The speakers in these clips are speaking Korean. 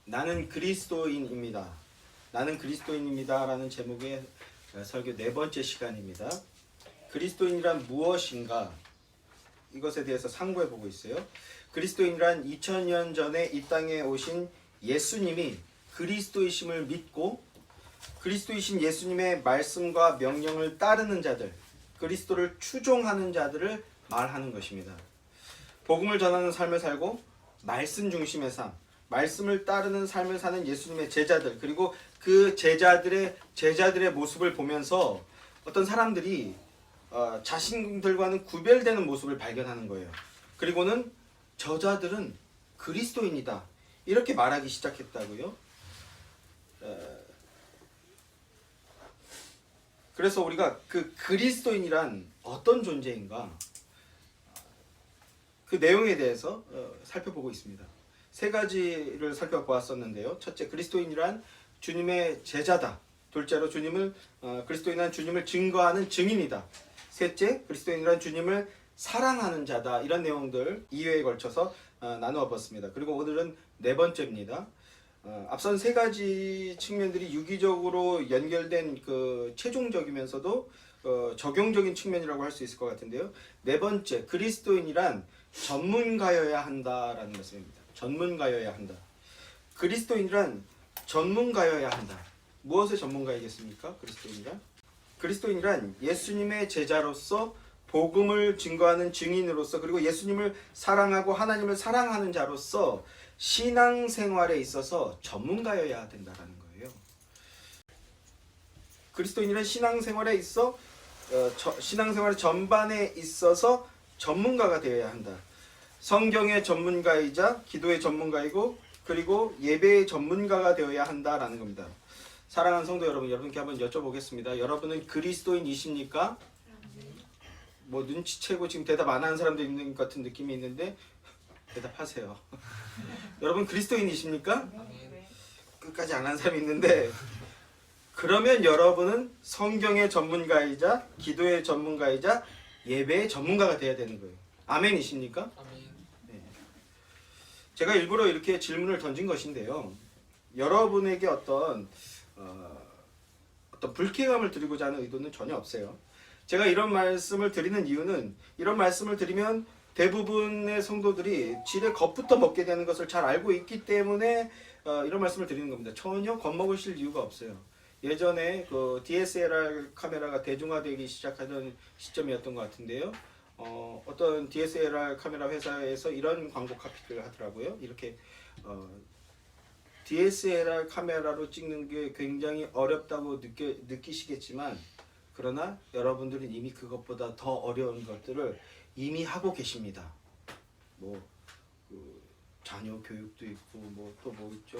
나는 그리스도인입니다. 나는 그리스도인입니다 라는 제목의 설교 네 번째 시간입니다. 그리스도인이란 무엇인가? 이것에 대해서 상고해 보고 있어요. 그리스도인이란 2000년 전에 이 땅에 오신 예수님이 그리스도이심을 믿고 그리스도이신 예수님의 말씀과 명령을 따르는 자들, 그리스도를 추종하는 자들을 말하는 것입니다. 복음을 전하는 삶을 살고 말씀 중심의 삶, 말씀을 따르는 삶을 사는 예수님의 제자들, 그리고 그 제자들의 모습을 보면서 어떤 사람들이 자신들과는 구별되는 모습을 발견하는 거예요. 그리고는 저자들은 그리스도인이다 이렇게 말하기 시작했다고요. 그래서 우리가 그 그리스도인이란 어떤 존재인가 그 내용에 대해서 살펴보고 있습니다. 세 가지를 살펴보았었는데요. 첫째, 그리스도인이란 주님의 제자다. 둘째로 그리스도인이란 주님을 증거하는 증인이다. 셋째, 그리스도인이란 주님을 사랑하는 자다. 이런 내용들 2회에 걸쳐서 나누어 봤습니다. 그리고 오늘은 네 번째입니다. 앞선 세 가지 측면들이 유기적으로 연결된 그 최종적이면서도 적용적인 측면이라고 할 수 있을 것 같은데요. 네 번째, 그리스도인이란 전문가여야 한다라는 말씀입니다. 전문가여야 한다. 그리스도인이란 전문가여야 한다. 무엇의 전문가이겠습니까? 그리스도인이란 예수님의 제자로서 복음을 증거하는 증인으로서 그리고 예수님을 사랑하고 하나님을 사랑하는 자로서 신앙생활에 있어서 전문가여야 된다라는 거예요. 그리스도인이란 신앙생활의 전반에 있어서 전문가가 되어야 한다. 성경의 전문가이자 기도의 전문가이고 그리고 예배의 전문가가 되어야 한다라는 겁니다. 사랑하는 성도 여러분, 여러분께 한번 여쭤보겠습니다. 여러분은 그리스도인이십니까? 뭐 눈치채고 지금 대답 안 하는 사람도 있는 것 같은 느낌이 있는데 대답하세요. 여러분 그리스도인이십니까? 끝까지 안 하는 사람이 있는데 그러면 여러분은 성경의 전문가이자 기도의 전문가이자 예배의 전문가가 되어야 되는 거예요. 아멘이십니까? 아멘. 네. 제가 일부러 이렇게 질문을 던진 것인데요. 여러분에게 어떤 불쾌감을 드리고자 하는 의도는 전혀 없어요. 제가 이런 말씀을 드리는 이유는 이런 말씀을 드리면 대부분의 성도들이 지레 겁부터 먹게 되는 것을 잘 알고 있기 때문에 이런 말씀을 드리는 겁니다. 전혀 겁먹으실 이유가 없어요. 예전에 그 DSLR 카메라가 대중화되기 시작하던 시점이었던 것 같은데요. 어떤 DSLR 카메라 회사에서 이런 광고 카피를 하더라고요. 이렇게 DSLR 카메라로 찍는 게 굉장히 어렵다고 느끼시겠지만 그러나 여러분들은 이미 그것보다 더 어려운 것들을 이미 하고 계십니다. 자녀 교육도 있고 또 뭐 있죠?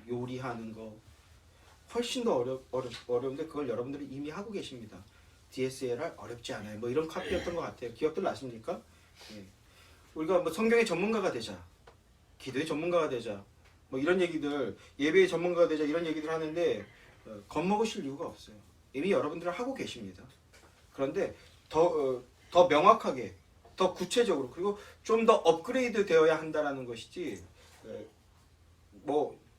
요리하는 거 훨씬 더 어려운데 그걸 여러분들이 이미 하고 계십니다. DSLR 어렵지 않아요. 이런 카피였던 것 같아요. 기억들 나십니까? 네. 우리가 성경의 전문가가 되자, 기도의 전문가가 되자, 이런 얘기들, 예배의 전문가가 되자 이런 얘기들 하는데 겁먹으실 이유가 없어요. 이미 여러분들은 하고 계십니다. 그런데 더 명확하게, 더 구체적으로 그리고 좀 더 업그레이드 되어야 한다라는 것이지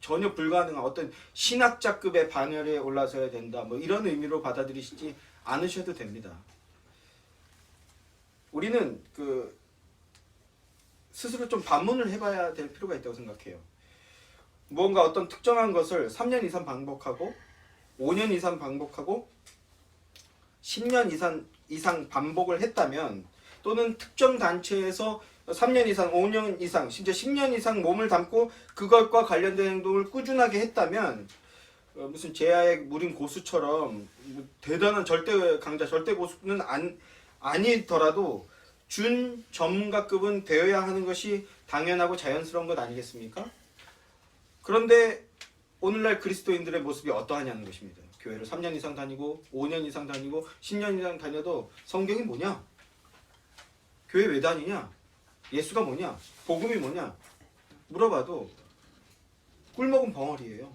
전혀 불가능한 어떤 신학자급의 반열에 올라서야 된다 이런 의미로 받아들이시지 않으셔도 됩니다. 우리는 스스로 좀 반문을 해봐야 될 필요가 있다고 생각해요. 무언가 어떤 특정한 것을 3년 이상 반복하고 5년 이상 반복하고 10년 이상 반복을 했다면 또는 특정 단체에서 3년 이상, 5년 이상, 심지어 10년 이상 몸을 담고 그것과 관련된 행동을 꾸준하게 했다면 무슨 제야의 무림 고수처럼 대단한 절대 강자, 절대 고수는 아니더라도 준 전문가급은 되어야 하는 것이 당연하고 자연스러운 것 아니겠습니까? 그런데 오늘날 그리스도인들의 모습이 어떠하냐는 것입니다. 교회를 3년 이상 다니고 5년 이상 다니고 10년 이상 다녀도 성경이 뭐냐? 교회 왜 다니냐? 예수가 뭐냐? 복음이 뭐냐? 물어봐도 꿀먹은 벙어리예요.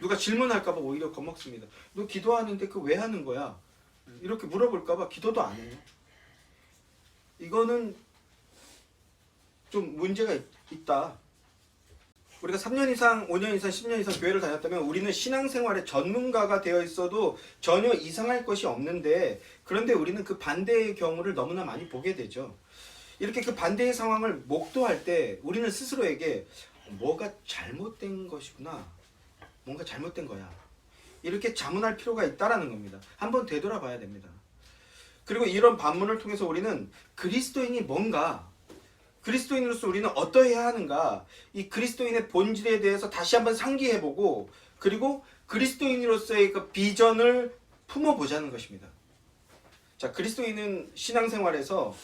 누가 질문할까봐 오히려 겁먹습니다. 너 기도하는데 그 왜 하는 거야? 이렇게 물어볼까봐 기도도 안 해요. 이거는 좀 문제가 있다. 우리가 3년 이상, 5년 이상, 10년 이상 교회를 다녔다면 우리는 신앙생활의 전문가가 되어 있어도 전혀 이상할 것이 없는데, 그런데 우리는 그 반대의 경우를 너무나 많이 보게 되죠. 이렇게 그 반대의 상황을 목도할 때 우리는 스스로에게 뭐가 잘못된 것이구나, 뭔가 잘못된 거야, 이렇게 자문할 필요가 있다라는 겁니다. 한번 되돌아봐야 됩니다. 그리고 이런 반문을 통해서 우리는 그리스도인이 뭔가, 그리스도인으로서 우리는 어떠해야 하는가, 이 그리스도인의 본질에 대해서 다시 한번 상기해보고, 그리고 그리스도인으로서의 그 비전을 품어보자는 것입니다. 자, 그리스도인은 신앙생활에서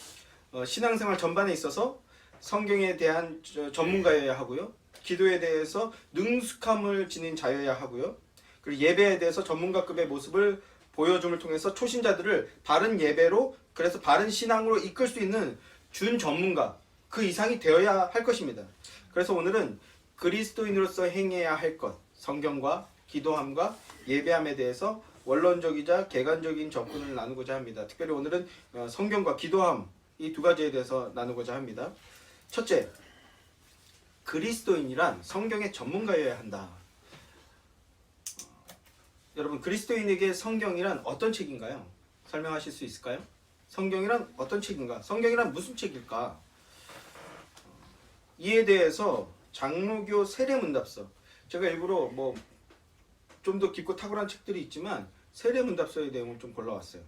신앙생활 전반에 있어서 성경에 대한 전문가여야 하고요, 기도에 대해서 능숙함을 지닌 자여야 하고요, 그리고 예배에 대해서 전문가급의 모습을 보여줌을 통해서 초신자들을 바른 예배로, 그래서 바른 신앙으로 이끌 수 있는 준 전문가, 그 이상이 되어야 할 것입니다. 그래서 오늘은 그리스도인으로서 행해야 할 것, 성경과 기도함과 예배함에 대해서 원론적이자 객관적인 접근을 나누고자 합니다. 특별히 오늘은 성경과 기도함, 이 두 가지에 대해서 나누고자 합니다. 첫째, 그리스도인이란 성경의 전문가여야 한다. 여러분, 그리스도인에게 성경이란 어떤 책인가요? 설명하실 수 있을까요? 성경이란 어떤 책인가? 성경이란 무슨 책일까? 이에 대해서 장로교 세례문답서, 제가 일부러 좀 더 깊고 탁월한 책들이 있지만 세례문답서의 내용을 좀 골라왔어요.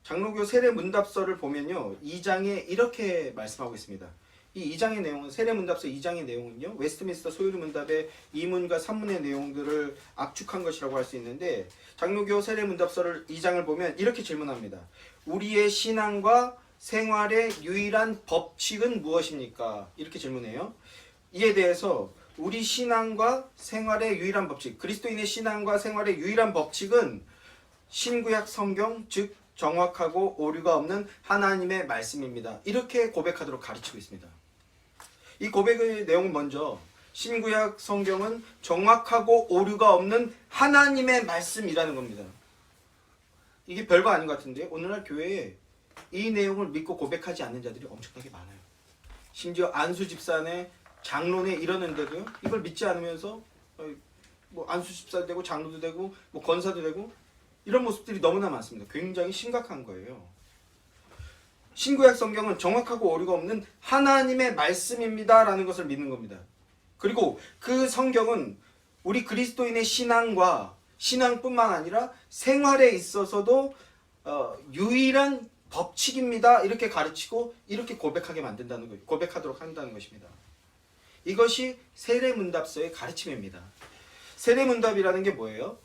장로교 세례문답서를 보면요, 2장에 이렇게 말씀하고 있습니다. 이 2장의 내용은, 세례문답서 2장의 내용은요, 웨스트민스터 소유문답의 2문과 3문의 내용들을 압축한 것이라고 할 수 있는데, 장로교 세례문답서를 2장을 보면 이렇게 질문합니다. 우리의 신앙과 생활의 유일한 법칙은 무엇입니까? 이렇게 질문해요. 이에 대해서 우리 신앙과 생활의 유일한 법칙, 그리스도인의 신앙과 생활의 유일한 법칙은 신구약 성경, 즉 정확하고 오류가 없는 하나님의 말씀입니다. 이렇게 고백하도록 가르치고 있습니다. 이 고백의 내용은 먼저, 신구약 성경은 정확하고 오류가 없는 하나님의 말씀이라는 겁니다. 이게 별거 아닌 것 같은데 오늘날 교회에 이 내용을 믿고 고백하지 않는 자들이 엄청나게 많아요. 심지어 안수 집산의 장로네 이러는데도요, 이걸 믿지 않으면서 안수 집사도 되고 장로도 되고 권사도 되고 이런 모습들이 너무나 많습니다. 굉장히 심각한 거예요. 신구약 성경은 정확하고 오류가 없는 하나님의 말씀입니다 라는 것을 믿는 겁니다. 그리고 그 성경은 우리 그리스도인의 신앙과 신앙뿐만 아니라 생활에 있어서도 유일한 법칙입니다, 이렇게 가르치고 이렇게 고백하게 만든다는 거예요. 고백하도록 한다는 것입니다. 이것이 세례문답서의 가르침입니다. 세례문답이라는 게 뭐예요?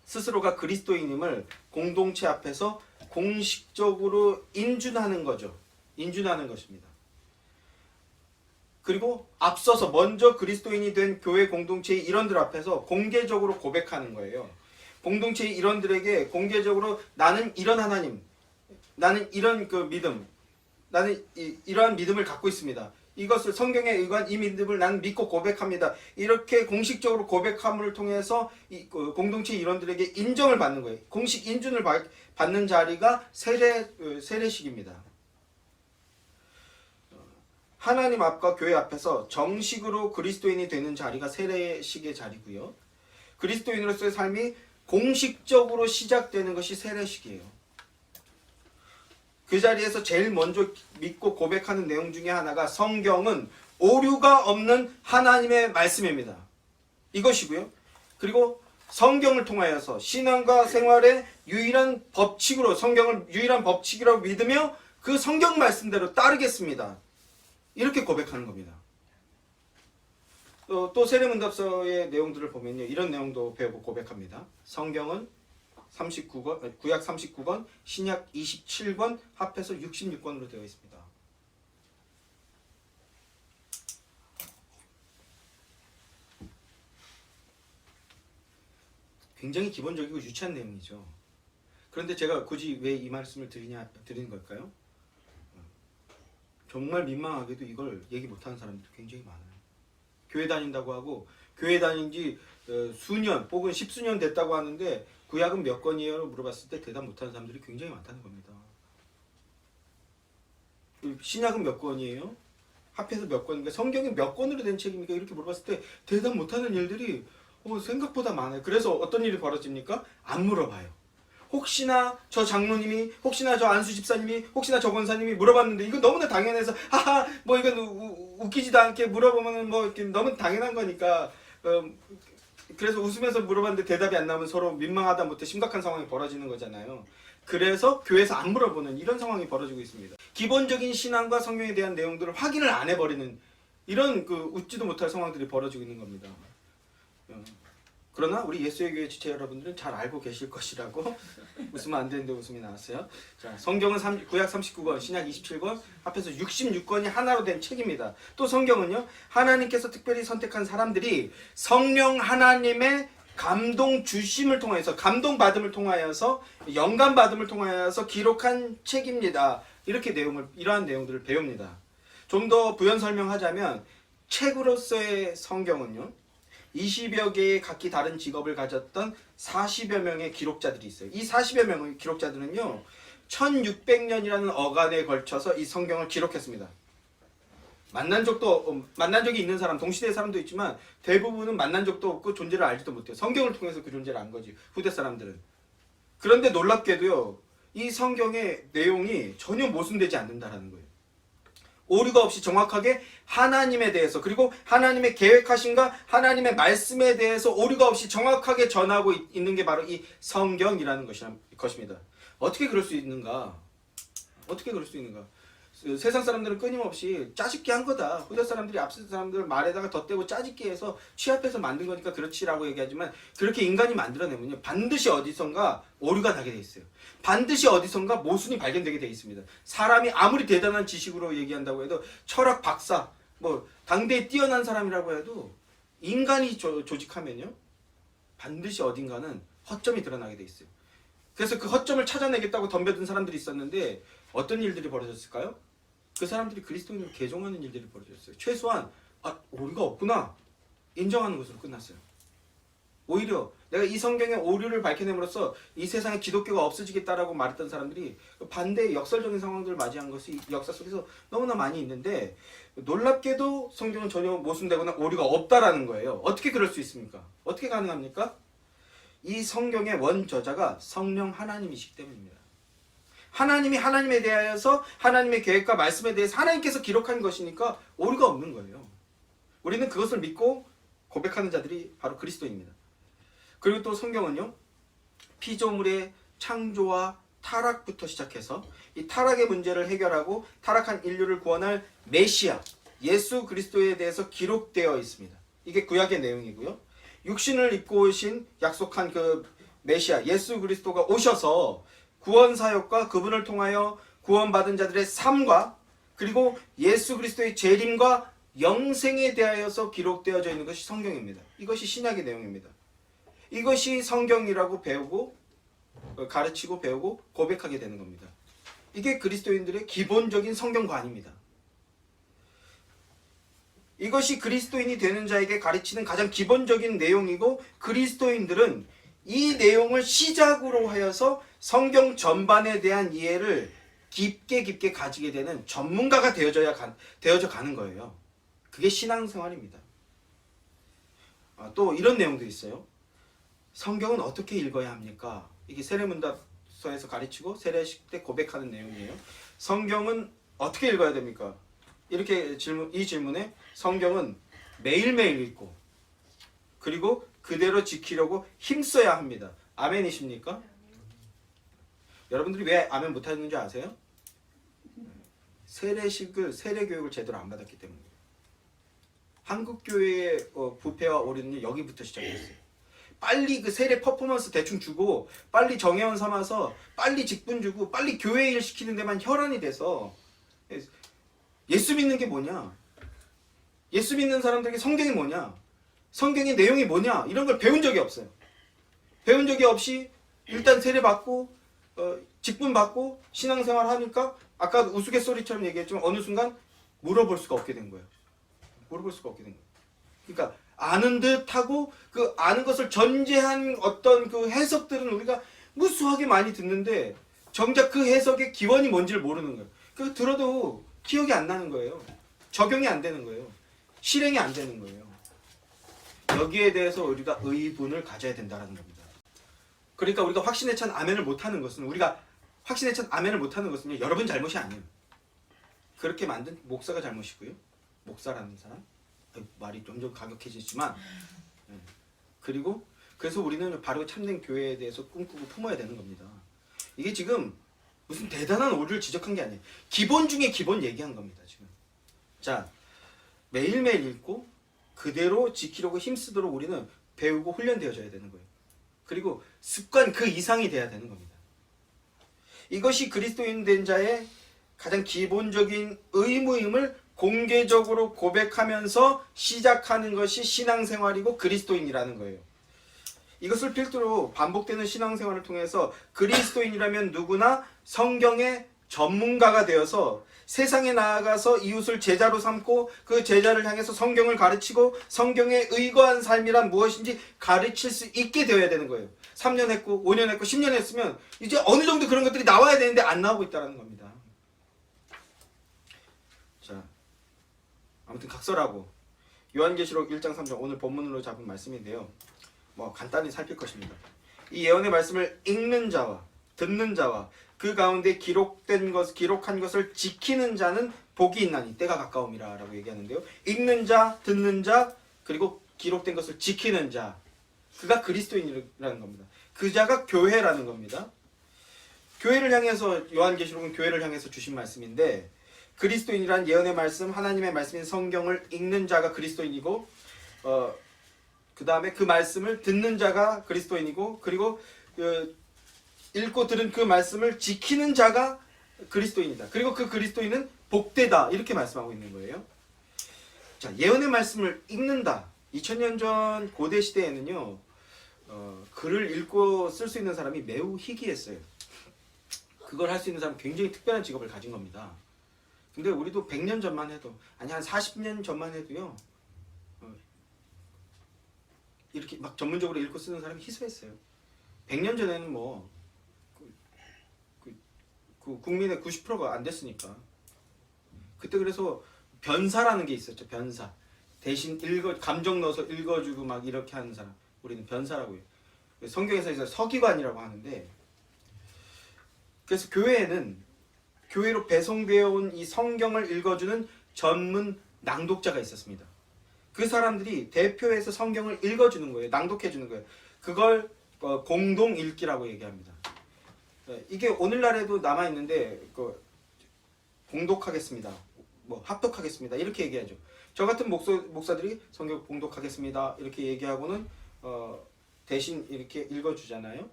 스스로가 그리스도인임을 공동체 앞에서 공식적으로 인준하는 거죠. 인준하는 것입니다. 그리고 앞서서 먼저 그리스도인이 된 교회 공동체의 일원들 앞에서 공개적으로 고백하는 거예요. 공동체의 일원들에게 공개적으로 나는 이런 하나님, 나는 이런 그 믿음, 나는 이러한 믿음을 갖고 있습니다. 이것을 성경에 의거한 이 믿음을 나는 믿고 고백합니다. 이렇게 공식적으로 고백함을 통해서 이 공동체 일원들에게 인정을 받는 거예요. 공식 인준을 받는 자리가 세례식입니다. 하나님 앞과 교회 앞에서 정식으로 그리스도인이 되는 자리가 세례식의 자리고요. 그리스도인으로서의 삶이 공식적으로 시작되는 것이 세례식이에요. 그 자리에서 제일 먼저 믿고 고백하는 내용 중에 하나가 성경은 오류가 없는 하나님의 말씀입니다. 이것이고요. 그리고 성경을 통하여서 신앙과 생활의 유일한 법칙으로, 성경을 유일한 법칙이라고 믿으며 그 성경 말씀대로 따르겠습니다, 이렇게 고백하는 겁니다. 또 세례문답서의 내용들을 보면요, 이런 내용도 배우고 고백합니다. 성경은 39권, 구약 39권, 신약 27권, 합해서 66권으로 되어 있습니다. 굉장히 기본적이고 유치한 내용이죠. 그런데 제가 굳이 왜 이 말씀을 드리는 걸까요? 정말 민망하게도 이걸 얘기 못하는 사람들이 굉장히 많아요. 교회 다닌다고 하고, 교회 다닌 지 수년 혹은 십수년 됐다고 하는데 구약은 몇 권이에요? 물어봤을 때 대답 못하는 사람들이 굉장히 많다는 겁니다. 신약은 몇 권이에요? 합해서 몇 권인가? 성경이 몇 권으로 된 책입니까? 이렇게 물어봤을 때 대답 못하는 일들이 생각보다 많아요. 그래서 어떤 일이 벌어집니까? 안 물어봐요. 혹시나 저 장로님이, 혹시나 저 안수 집사님이, 혹시나 저 권사님이 물어봤는데 이거 너무나 당연해서 하하 뭐 이건 웃기지도 않게 물어보면 뭐 이렇게 너무 당연한 거니까 그래서 웃으면서 물어봤는데 대답이 안 나오면 서로 민망하다 못해 심각한 상황이 벌어지는 거잖아요. 그래서 교회에서 안 물어보는 이런 상황이 벌어지고 있습니다. 기본적인 신앙과 성경에 대한 내용들을 확인을 안 해버리는 이런 웃지도 못할 상황들이 벌어지고 있는 겁니다. 그러나 우리 예수의 교회 지체 여러분들은 잘 알고 계실 것이라고 웃으면 안 되는데 웃음이 나왔어요. 자, 성경은 구약 39권, 신약 27권, 합해서 66권이 하나로 된 책입니다. 또 성경은요, 하나님께서 특별히 선택한 사람들이 성령 하나님의 감동 주심을 통해서, 감동 받음을 통하여서, 영감 받음을 통하여서 기록한 책입니다. 이렇게 이러한 내용들을 배웁니다. 좀 더 부연 설명하자면 책으로서의 성경은요, 20여 개의 각기 다른 직업을 가졌던 40여 명의 기록자들이 있어요. 이 40여 명의 기록자들은요, 1600년이라는 어간에 걸쳐서 이 성경을 기록했습니다. 만난 적이 있는 사람, 동시대 사람도 있지만 대부분은 만난 적도 없고 존재를 알지도 못해요. 성경을 통해서 그 존재를 안 거지, 후대 사람들은. 그런데 놀랍게도요, 이 성경의 내용이 전혀 모순되지 않는다라는 거예요. 오류가 없이 정확하게 하나님에 대해서, 그리고 하나님의 계획하신가 하나님의 말씀에 대해서 오류가 없이 정확하게 전하고 있는 게 바로 이 성경이라는 것입니다. 어떻게 그럴 수 있는가? 어떻게 그럴 수 있는가? 세상 사람들은 끊임없이 짜집기 한 거다. 후대 사람들이 앞서 사람들 말에다가 덧대고 짜집기 해서 취합해서 만든 거니까 그렇지라고 얘기하지만, 그렇게 인간이 만들어내면요, 반드시 어디선가 오류가 나게 돼 있어요. 반드시 어디선가 모순이 발견되게 돼 있습니다. 사람이 아무리 대단한 지식으로 얘기한다고 해도, 철학 박사, 뭐 당대에 뛰어난 사람이라고 해도 인간이 조직하면요, 반드시 어딘가는 허점이 드러나게 돼 있어요. 그래서 그 허점을 찾아내겠다고 덤벼든 사람들이 있었는데 어떤 일들이 벌어졌을까요? 그 사람들이 그리스도인을 개종하는 일들이 벌어졌어요. 최소한 오류가 없구나 인정하는 것으로 끝났어요. 오히려 내가 이 성경의 오류를 밝혀냄으로써 이 세상에 기독교가 없어지겠다라고 말했던 사람들이 반대의 역설적인 상황들을 맞이한 것이 역사 속에서 너무나 많이 있는데, 놀랍게도 성경은 전혀 모순되거나 오류가 없다라는 거예요. 어떻게 그럴 수 있습니까? 어떻게 가능합니까? 이 성경의 원저자가 성령 하나님이시기 때문입니다. 하나님이 하나님에 대하여서, 하나님의 계획과 말씀에 대해서 하나님께서 기록한 것이니까 오류가 없는 거예요. 우리는 그것을 믿고 고백하는 자들이 바로 그리스도입니다. 그리고 또 성경은요, 피조물의 창조와 타락부터 시작해서 이 타락의 문제를 해결하고 타락한 인류를 구원할 메시아 예수 그리스도에 대해서 기록되어 있습니다. 이게 구약의 내용이고요. 육신을 입고 오신 약속한 그 메시아 예수 그리스도가 오셔서 구원 사역과 그분을 통하여 구원받은 자들의 삶과, 그리고 예수 그리스도의 재림과 영생에 대하여서 기록되어져 있는 것이 성경입니다. 이것이 신약의 내용입니다. 이것이 성경이라고 배우고 가르치고 배우고 고백하게 되는 겁니다. 이게 그리스도인들의 기본적인 성경관입니다. 이것이 그리스도인이 되는 자에게 가르치는 가장 기본적인 내용이고, 그리스도인들은 이 내용을 시작으로 하여서 성경 전반에 대한 이해를 깊게 가지게 되는 전문가가 되어져 가는 거예요. 그게 신앙생활입니다. 또 이런 내용도 있어요. 성경은 어떻게 읽어야 합니까? 이게 세례문답서에서 가르치고 세례식 때 고백하는 내용이에요. 성경은 어떻게 읽어야 됩니까? 이렇게 이 질문에 성경은 매일매일 읽고, 그리고 그대로 지키려고 힘써야 합니다. 아멘이십니까? 여러분들이 왜 아멘 못하는 줄 아세요? 세례교육을 제대로 안 받았기 때문이에요. 한국교회의 부패와 오류는 여기부터 시작했어요. 빨리 그 세례 퍼포먼스 대충 주고, 빨리 정회원 삼아서 빨리 직분 주고, 빨리 교회 일 시키는 데만 혈안이 돼서, 예수 믿는 게 뭐냐? 예수 믿는 사람들에게 성경이 뭐냐? 성경의 내용이 뭐냐? 이런 걸 배운 적이 없어요. 배운 적이 없이 일단 세례 받고 직분 받고 신앙생활 하니까, 아까 우스갯소리처럼 얘기했지만 어느 순간 물어볼 수가 없게 된 거예요. 물어볼 수가 없게 된 거예요. 그러니까 아는 듯하고 그 아는 것을 전제한 어떤 그 해석들은 우리가 무수하게 많이 듣는데 정작 그 해석의 기원이 뭔지를 모르는 거예요. 그 들어도 기억이 안 나는 거예요. 적용이 안 되는 거예요. 실행이 안 되는 거예요. 여기에 대해서 우리가 의분을 가져야 된다는 겁니다. 그러니까 우리가 확신에 찬 아멘을 못하는 것은 여러분 잘못이 아니에요. 그렇게 만든 목사가 잘못이고요. 목사라는 사람, 말이 점점 가격해지지만, 그리고 그래서 우리는 바로 참된 교회에 대해서 꿈꾸고 품어야 되는 겁니다. 이게 지금 무슨 대단한 오류를 지적한 게 아니에요. 기본 중에 기본 얘기한 겁니다. 지금. 자, 매일매일 읽고 그대로 지키려고 힘쓰도록 우리는 배우고 훈련되어져야 되는 거예요. 그리고 습관 그 이상이 돼야 되는 겁니다. 이것이 그리스도인 된 자의 가장 기본적인 의무임을 공개적으로 고백하면서 시작하는 것이 신앙생활이고 그리스도인이라는 거예요. 이것을 필두로 반복되는 신앙생활을 통해서 그리스도인이라면 누구나 성경의 전문가가 되어서 세상에 나아가서 이웃을 제자로 삼고 그 제자를 향해서 성경을 가르치고 성경에 의거한 삶이란 무엇인지 가르칠 수 있게 되어야 되는 거예요. 3년 했고 5년 했고 10년 했으면 이제 어느 정도 그런 것들이 나와야 되는데 안 나오고 있다는 겁니다. 자, 아무튼 각설하고 요한계시록 1장 3절 오늘 본문으로 잡은 말씀인데요. 간단히 살필 것입니다. 이 예언의 말씀을 읽는 자와 듣는 자와 그 가운데 기록한 것을 지키는 자는 복이 있나니 때가 가까움이라 라고 얘기하는데요. 읽는 자, 듣는 자, 그리고 기록된 것을 지키는 자, 그가 그리스도인이라는 겁니다. 그 자가 교회라는 겁니다. 교회를 향해서, 요한계시록은 교회를 향해서 주신 말씀인데, 그리스도인이란 예언의 말씀, 하나님의 말씀인 성경을 읽는 자가 그리스도인이고, 그 다음에 그 말씀을 듣는 자가 그리스도인이고, 그리고 읽고 들은 그 말씀을 지키는 자가 그리스도인이다. 그리고 그 그리스도인은 복되다. 이렇게 말씀하고 있는 거예요. 자, 예언의 말씀을 읽는다. 2000년 전 고대 시대에는요, 글을 읽고 쓸 수 있는 사람이 매우 희귀했어요. 그걸 할 수 있는 사람은 굉장히 특별한 직업을 가진 겁니다. 근데 우리도 100년 전만 해도, 아니 한 40년 전만 해도요, 이렇게 막 전문적으로 읽고 쓰는 사람이 희소했어요. 100년 전에는 국민의 90%가 안 됐으니까. 그때 그래서 변사라는 게 있었죠. 변사. 대신 감정 넣어서 읽어주고 막 이렇게 하는 사람. 우리는 변사라고 해요. 성경에서 이제 서기관이라고 하는데, 그래서 교회로 배송되어 온 이 성경을 읽어주는 전문 낭독자가 있었습니다. 그 사람들이 대표해서 성경을 읽어주는 거예요. 낭독해주는 거예요. 그걸 공동 읽기라고 얘기합니다. 이게 오늘날에도 남아있는데, 공독하겠습니다. 합독하겠습니다. 이렇게 얘기하죠. 저 같은 목사들이 성경 공독하겠습니다. 이렇게 얘기하고는, 대신 이렇게 읽어주잖아요.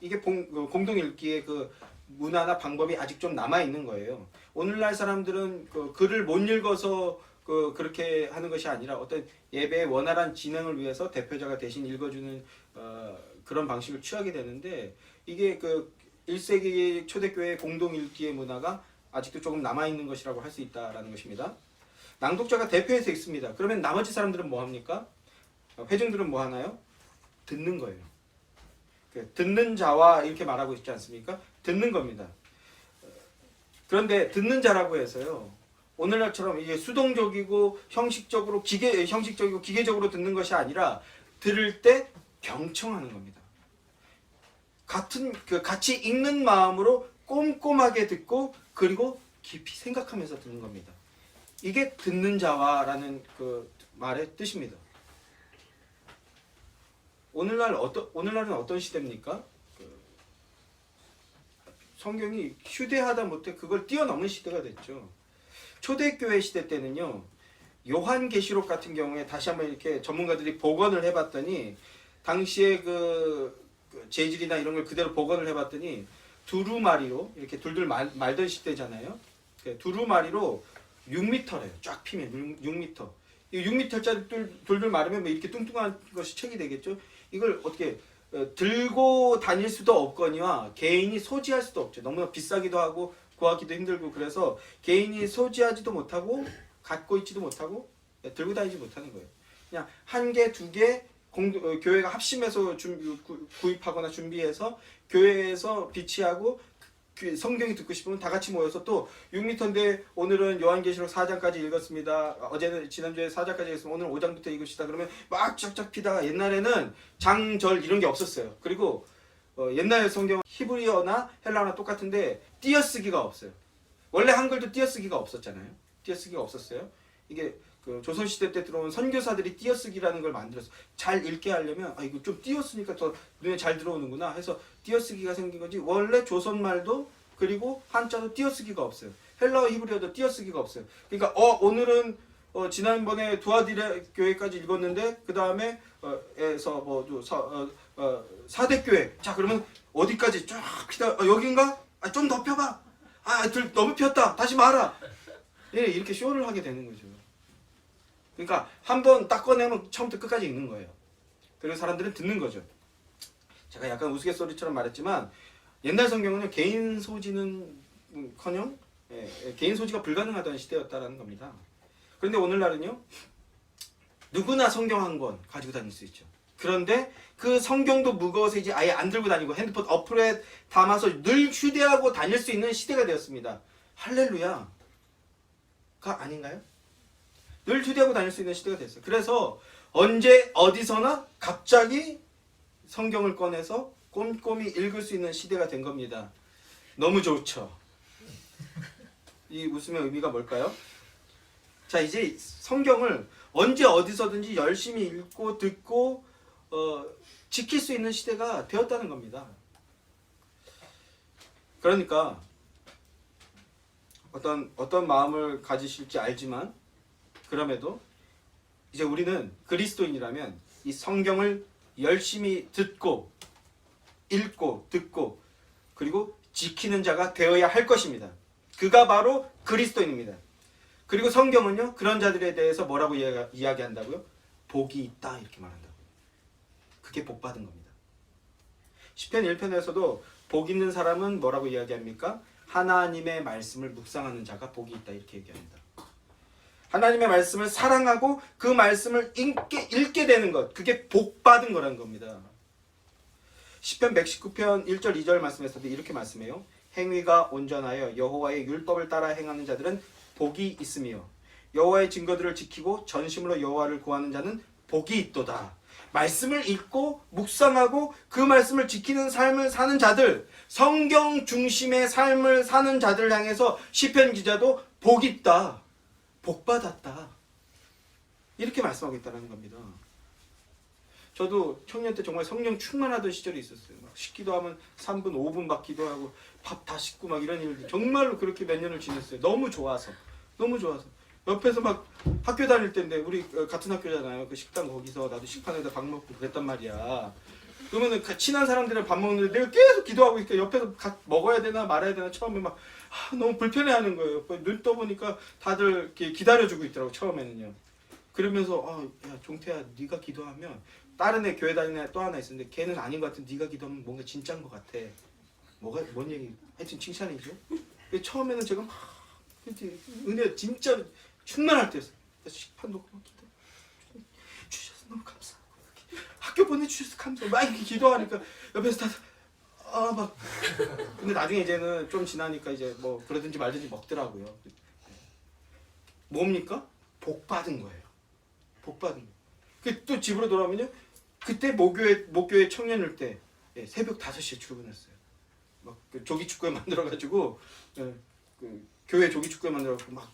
이게 공동 읽기의 그 문화나 방법이 아직 좀 남아있는 거예요. 오늘날 사람들은 글을 못 읽어서 그렇게 하는 것이 아니라 어떤 예배의 원활한 진행을 위해서 대표자가 대신 읽어주는 그런 방식을 취하게 되는데, 이게 1세기 초대교회 공동 읽기의 문화가 아직도 조금 남아있는 것이라고 할 수 있다는 것입니다. 낭독자가 대표해서 읽습니다. 그러면 나머지 사람들은 뭐 합니까? 회중들은 뭐 하나요? 듣는 거예요. 듣는 자와 이렇게 말하고 있지 않습니까? 듣는 겁니다. 그런데 듣는 자라고 해서요, 오늘날처럼 이게 수동적이고 형식적이고 기계적으로 듣는 것이 아니라 들을 때 경청하는 겁니다. 같이 읽는 마음으로 꼼꼼하게 듣고 그리고 깊이 생각하면서 듣는 겁니다. 이게 듣는 자와라는 그 말의 뜻입니다. 오늘날은 어떤 시대입니까? 성경이 휴대하다 못해 그걸 뛰어넘는 시대가 됐죠. 초대교회 시대 때는요, 요한계시록 같은 경우에 다시 한번 이렇게 전문가들이 복원을 해봤더니, 당시에 재질이나 이런 걸 그대로 복원을 해봤더니 두루마리로 이렇게 둘둘 말던 시대잖아요. 두루마리로 6m래요. 쫙 피면 6m. 이 6m짜리 둘둘 마르면 이렇게 뚱뚱한 것이 책이 되겠죠. 이걸 어떻게 들고 다닐 수도 없거니와 개인이 소지할 수도 없죠. 너무나 비싸기도 하고 구하기도 힘들고, 그래서 개인이 소지하지도 못하고 갖고 있지도 못하고 들고 다니지 못하는 거예요. 그냥 한 개, 두 개 교회가 합심해서 구입하거나 준비해서 교회에서 비치하고 성경이 듣고 싶으면 다 같이 모여서 또 6m인데 오늘은 요한계시록 4장까지 읽었습니다. 어제는 지난주에 4장까지 읽었으면 오늘 5장부터 읽읍시다. 그러면 막 쫙쫙 피다가 옛날에는 장절 이런 게 없었어요. 그리고 옛날 성경 히브리어나 헬라어나 똑같은데 띄어쓰기가 없어요. 원래 한글도 띄어쓰기가 없었잖아요. 띄어쓰기가 없었어요. 이게 그 조선시대 때 들어온 선교사들이 띄어쓰기라는 걸 만들었어. 잘 읽게 하려면 이거 좀 띄어쓰니까 더 눈에 잘 들어오는구나 해서 띄어쓰기가 생긴 거지. 원래 조선말도 그리고 한자도 띄어쓰기가 없어요. 헬라어 히브리어도 띄어쓰기가 없어요. 그러니까 오늘은 지난번에 두아디레 교회까지 읽었는데 그 다음에 에서 사대교회. 자 그러면 어디까지 쫙 피다 여긴가? 좀 더 펴봐. 너무 폈다. 다시 말아. 예, 이렇게 쇼를 하게 되는 거죠. 그러니까 한번 딱 꺼내면 처음부터 끝까지 읽는 거예요. 그리고 사람들은 듣는 거죠. 제가 약간 우스갯소리처럼 말했지만 옛날 성경은요 개인 소지는커녕 개인 소지가 불가능하던 시대였다라는 겁니다. 그런데 오늘날은요 누구나 성경 한 권 가지고 다닐 수 있죠. 그런데 그 성경도 무거워서 이제 아예 안 들고 다니고 핸드폰 어플에 담아서 늘 휴대하고 다닐 수 있는 시대가 되었습니다. 할렐루야가 아닌가요? 늘 휴대하고 다닐 수 있는 시대가 됐어요. 그래서 언제 어디서나 갑자기 성경을 꺼내서 꼼꼼히 읽을 수 있는 시대가 된 겁니다. 너무 좋죠. 이 웃음의 의미가 뭘까요? 자 이제 성경을 언제 어디서든지 열심히 읽고 듣고 지킬 수 있는 시대가 되었다는 겁니다. 그러니까 어떤 마음을 가지실지 알지만 그럼에도 이제 우리는 그리스도인이라면 이 성경을 열심히 듣고 읽고 듣고 그리고 지키는 자가 되어야 할 것입니다. 그가 바로 그리스도인입니다. 그리고 성경은요 그런 자들에 대해서 뭐라고 이야기한다고요? 복이 있다 이렇게 말한다고요. 그게 복 받은 겁니다. 시편 1편에서도 복 있는 사람은 뭐라고 이야기합니까? 하나님의 말씀을 묵상하는 자가 복이 있다 이렇게 얘기합니다. 하나님의 말씀을 사랑하고 그 말씀을 읽게 되는 것, 그게 복 받은 거라는 겁니다. 시편 119편 1절 2절 말씀에서도 이렇게 말씀해요. 행위가 온전하여 여호와의 율법을 따라 행하는 자들은 복이 있으며 여호와의 증거들을 지키고 전심으로 여호와를 구하는 자는 복이 있도다. 말씀을 읽고 묵상하고 그 말씀을 지키는 삶을 사는 자들, 성경 중심의 삶을 사는 자들을 향해서 시편 기자도 복 있다, 복 받았다 이렇게 말씀하고 있다는 겁니다. 저도 청년 때 정말 성령 충만하던 시절이 있었어요. 막 식기도 하면 3분, 5분 막 기도하고 밥 다 씻고 막 이런 일들 정말로 그렇게 몇 년을 지냈어요. 너무 좋아서. 옆에서 막 학교 다닐 때인데 우리 같은 학교잖아요. 그 식당 거기서 나도 식판에다 밥 먹고 그랬단 말이야. 그러면은 친한 사람들이랑 밥 먹는데 내가 계속 기도하고 있으니까 옆에서 먹어야 되나 말아야 되나 처음에 막 너무 불편해하는 거예요. 눈 떠보니까 다들 이렇게 기다려주고 있더라고 처음에는요. 그러면서 야 종태야 네가 기도하면 다른 애 교회 다니는 애 또 하나 있었는데 걔는 아닌 것 같은데 네가 기도하면 뭔가 진짜인 것 같아. 뭔 얘기? 하여튼 칭찬이죠. 처음에는 제가 막 은혜 진짜 충만할 때였어요. 식판 놓고 막 기도 주셔서 너무 감사하고 학교 보내주셔서 감사해요. 막 이렇게 기도하니까 옆에서 다들 막 근데 나중에 이제는 좀 지나니까 이제 뭐 그러든지 말든지 먹더라고요. 뭡니까? 복 받은 거예요. 복 받은 거. 또 집으로 돌아오면요. 그때 목교회 청년일 때 새벽 5시에 출근했어요. 막 조기축구회 만들어가지고 교회 조기축구회 만들어가지고 막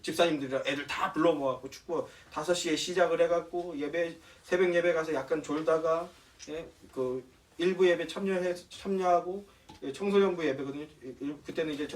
집사님들이랑 애들 다 불러 모아갖고 축구 5시에 시작을 해갖고 새벽 예배 가서 약간 졸다가 일부 예배 참여하고 청소년부 예배거든요. 그때는 이제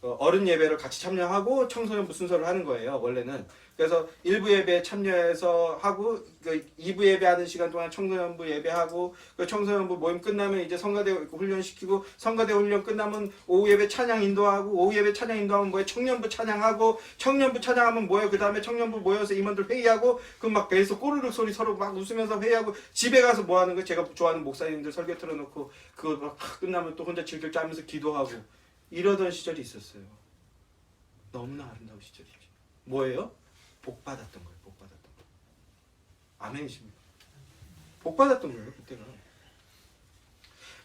어른 예배를 같이 참여하고 청소년부 순서를 하는 거예요. 원래는. 그래서 1부 예배에 참여해서 하고 2부 예배하는 시간 동안 청소년부 예배하고 청소년부 모임 끝나면 이제 성가대 훈련시키고 성가대 훈련 끝나면 오후 예배 찬양 인도하고 오후 예배 찬양 인도하면 뭐예요? 청년부 찬양하고 청년부 찬양하면 뭐예요? 그 다음에 청년부 모여서 임원들 회의하고 그럼 막 배에서 꼬르륵 소리 서로 막 웃으면서 회의하고 집에 가서 뭐 하는 거예요? 제가 좋아하는 목사님들 설교 틀어놓고 그거 막 끝나면 또 혼자 질질 짜면서 기도하고 이러던 시절이 있었어요. 너무나 아름다운 시절이죠. 뭐예요? 복 받았던 거예요. 복 받았던 거. 아멘이십니까? 복 받았던 거예요. 그때가.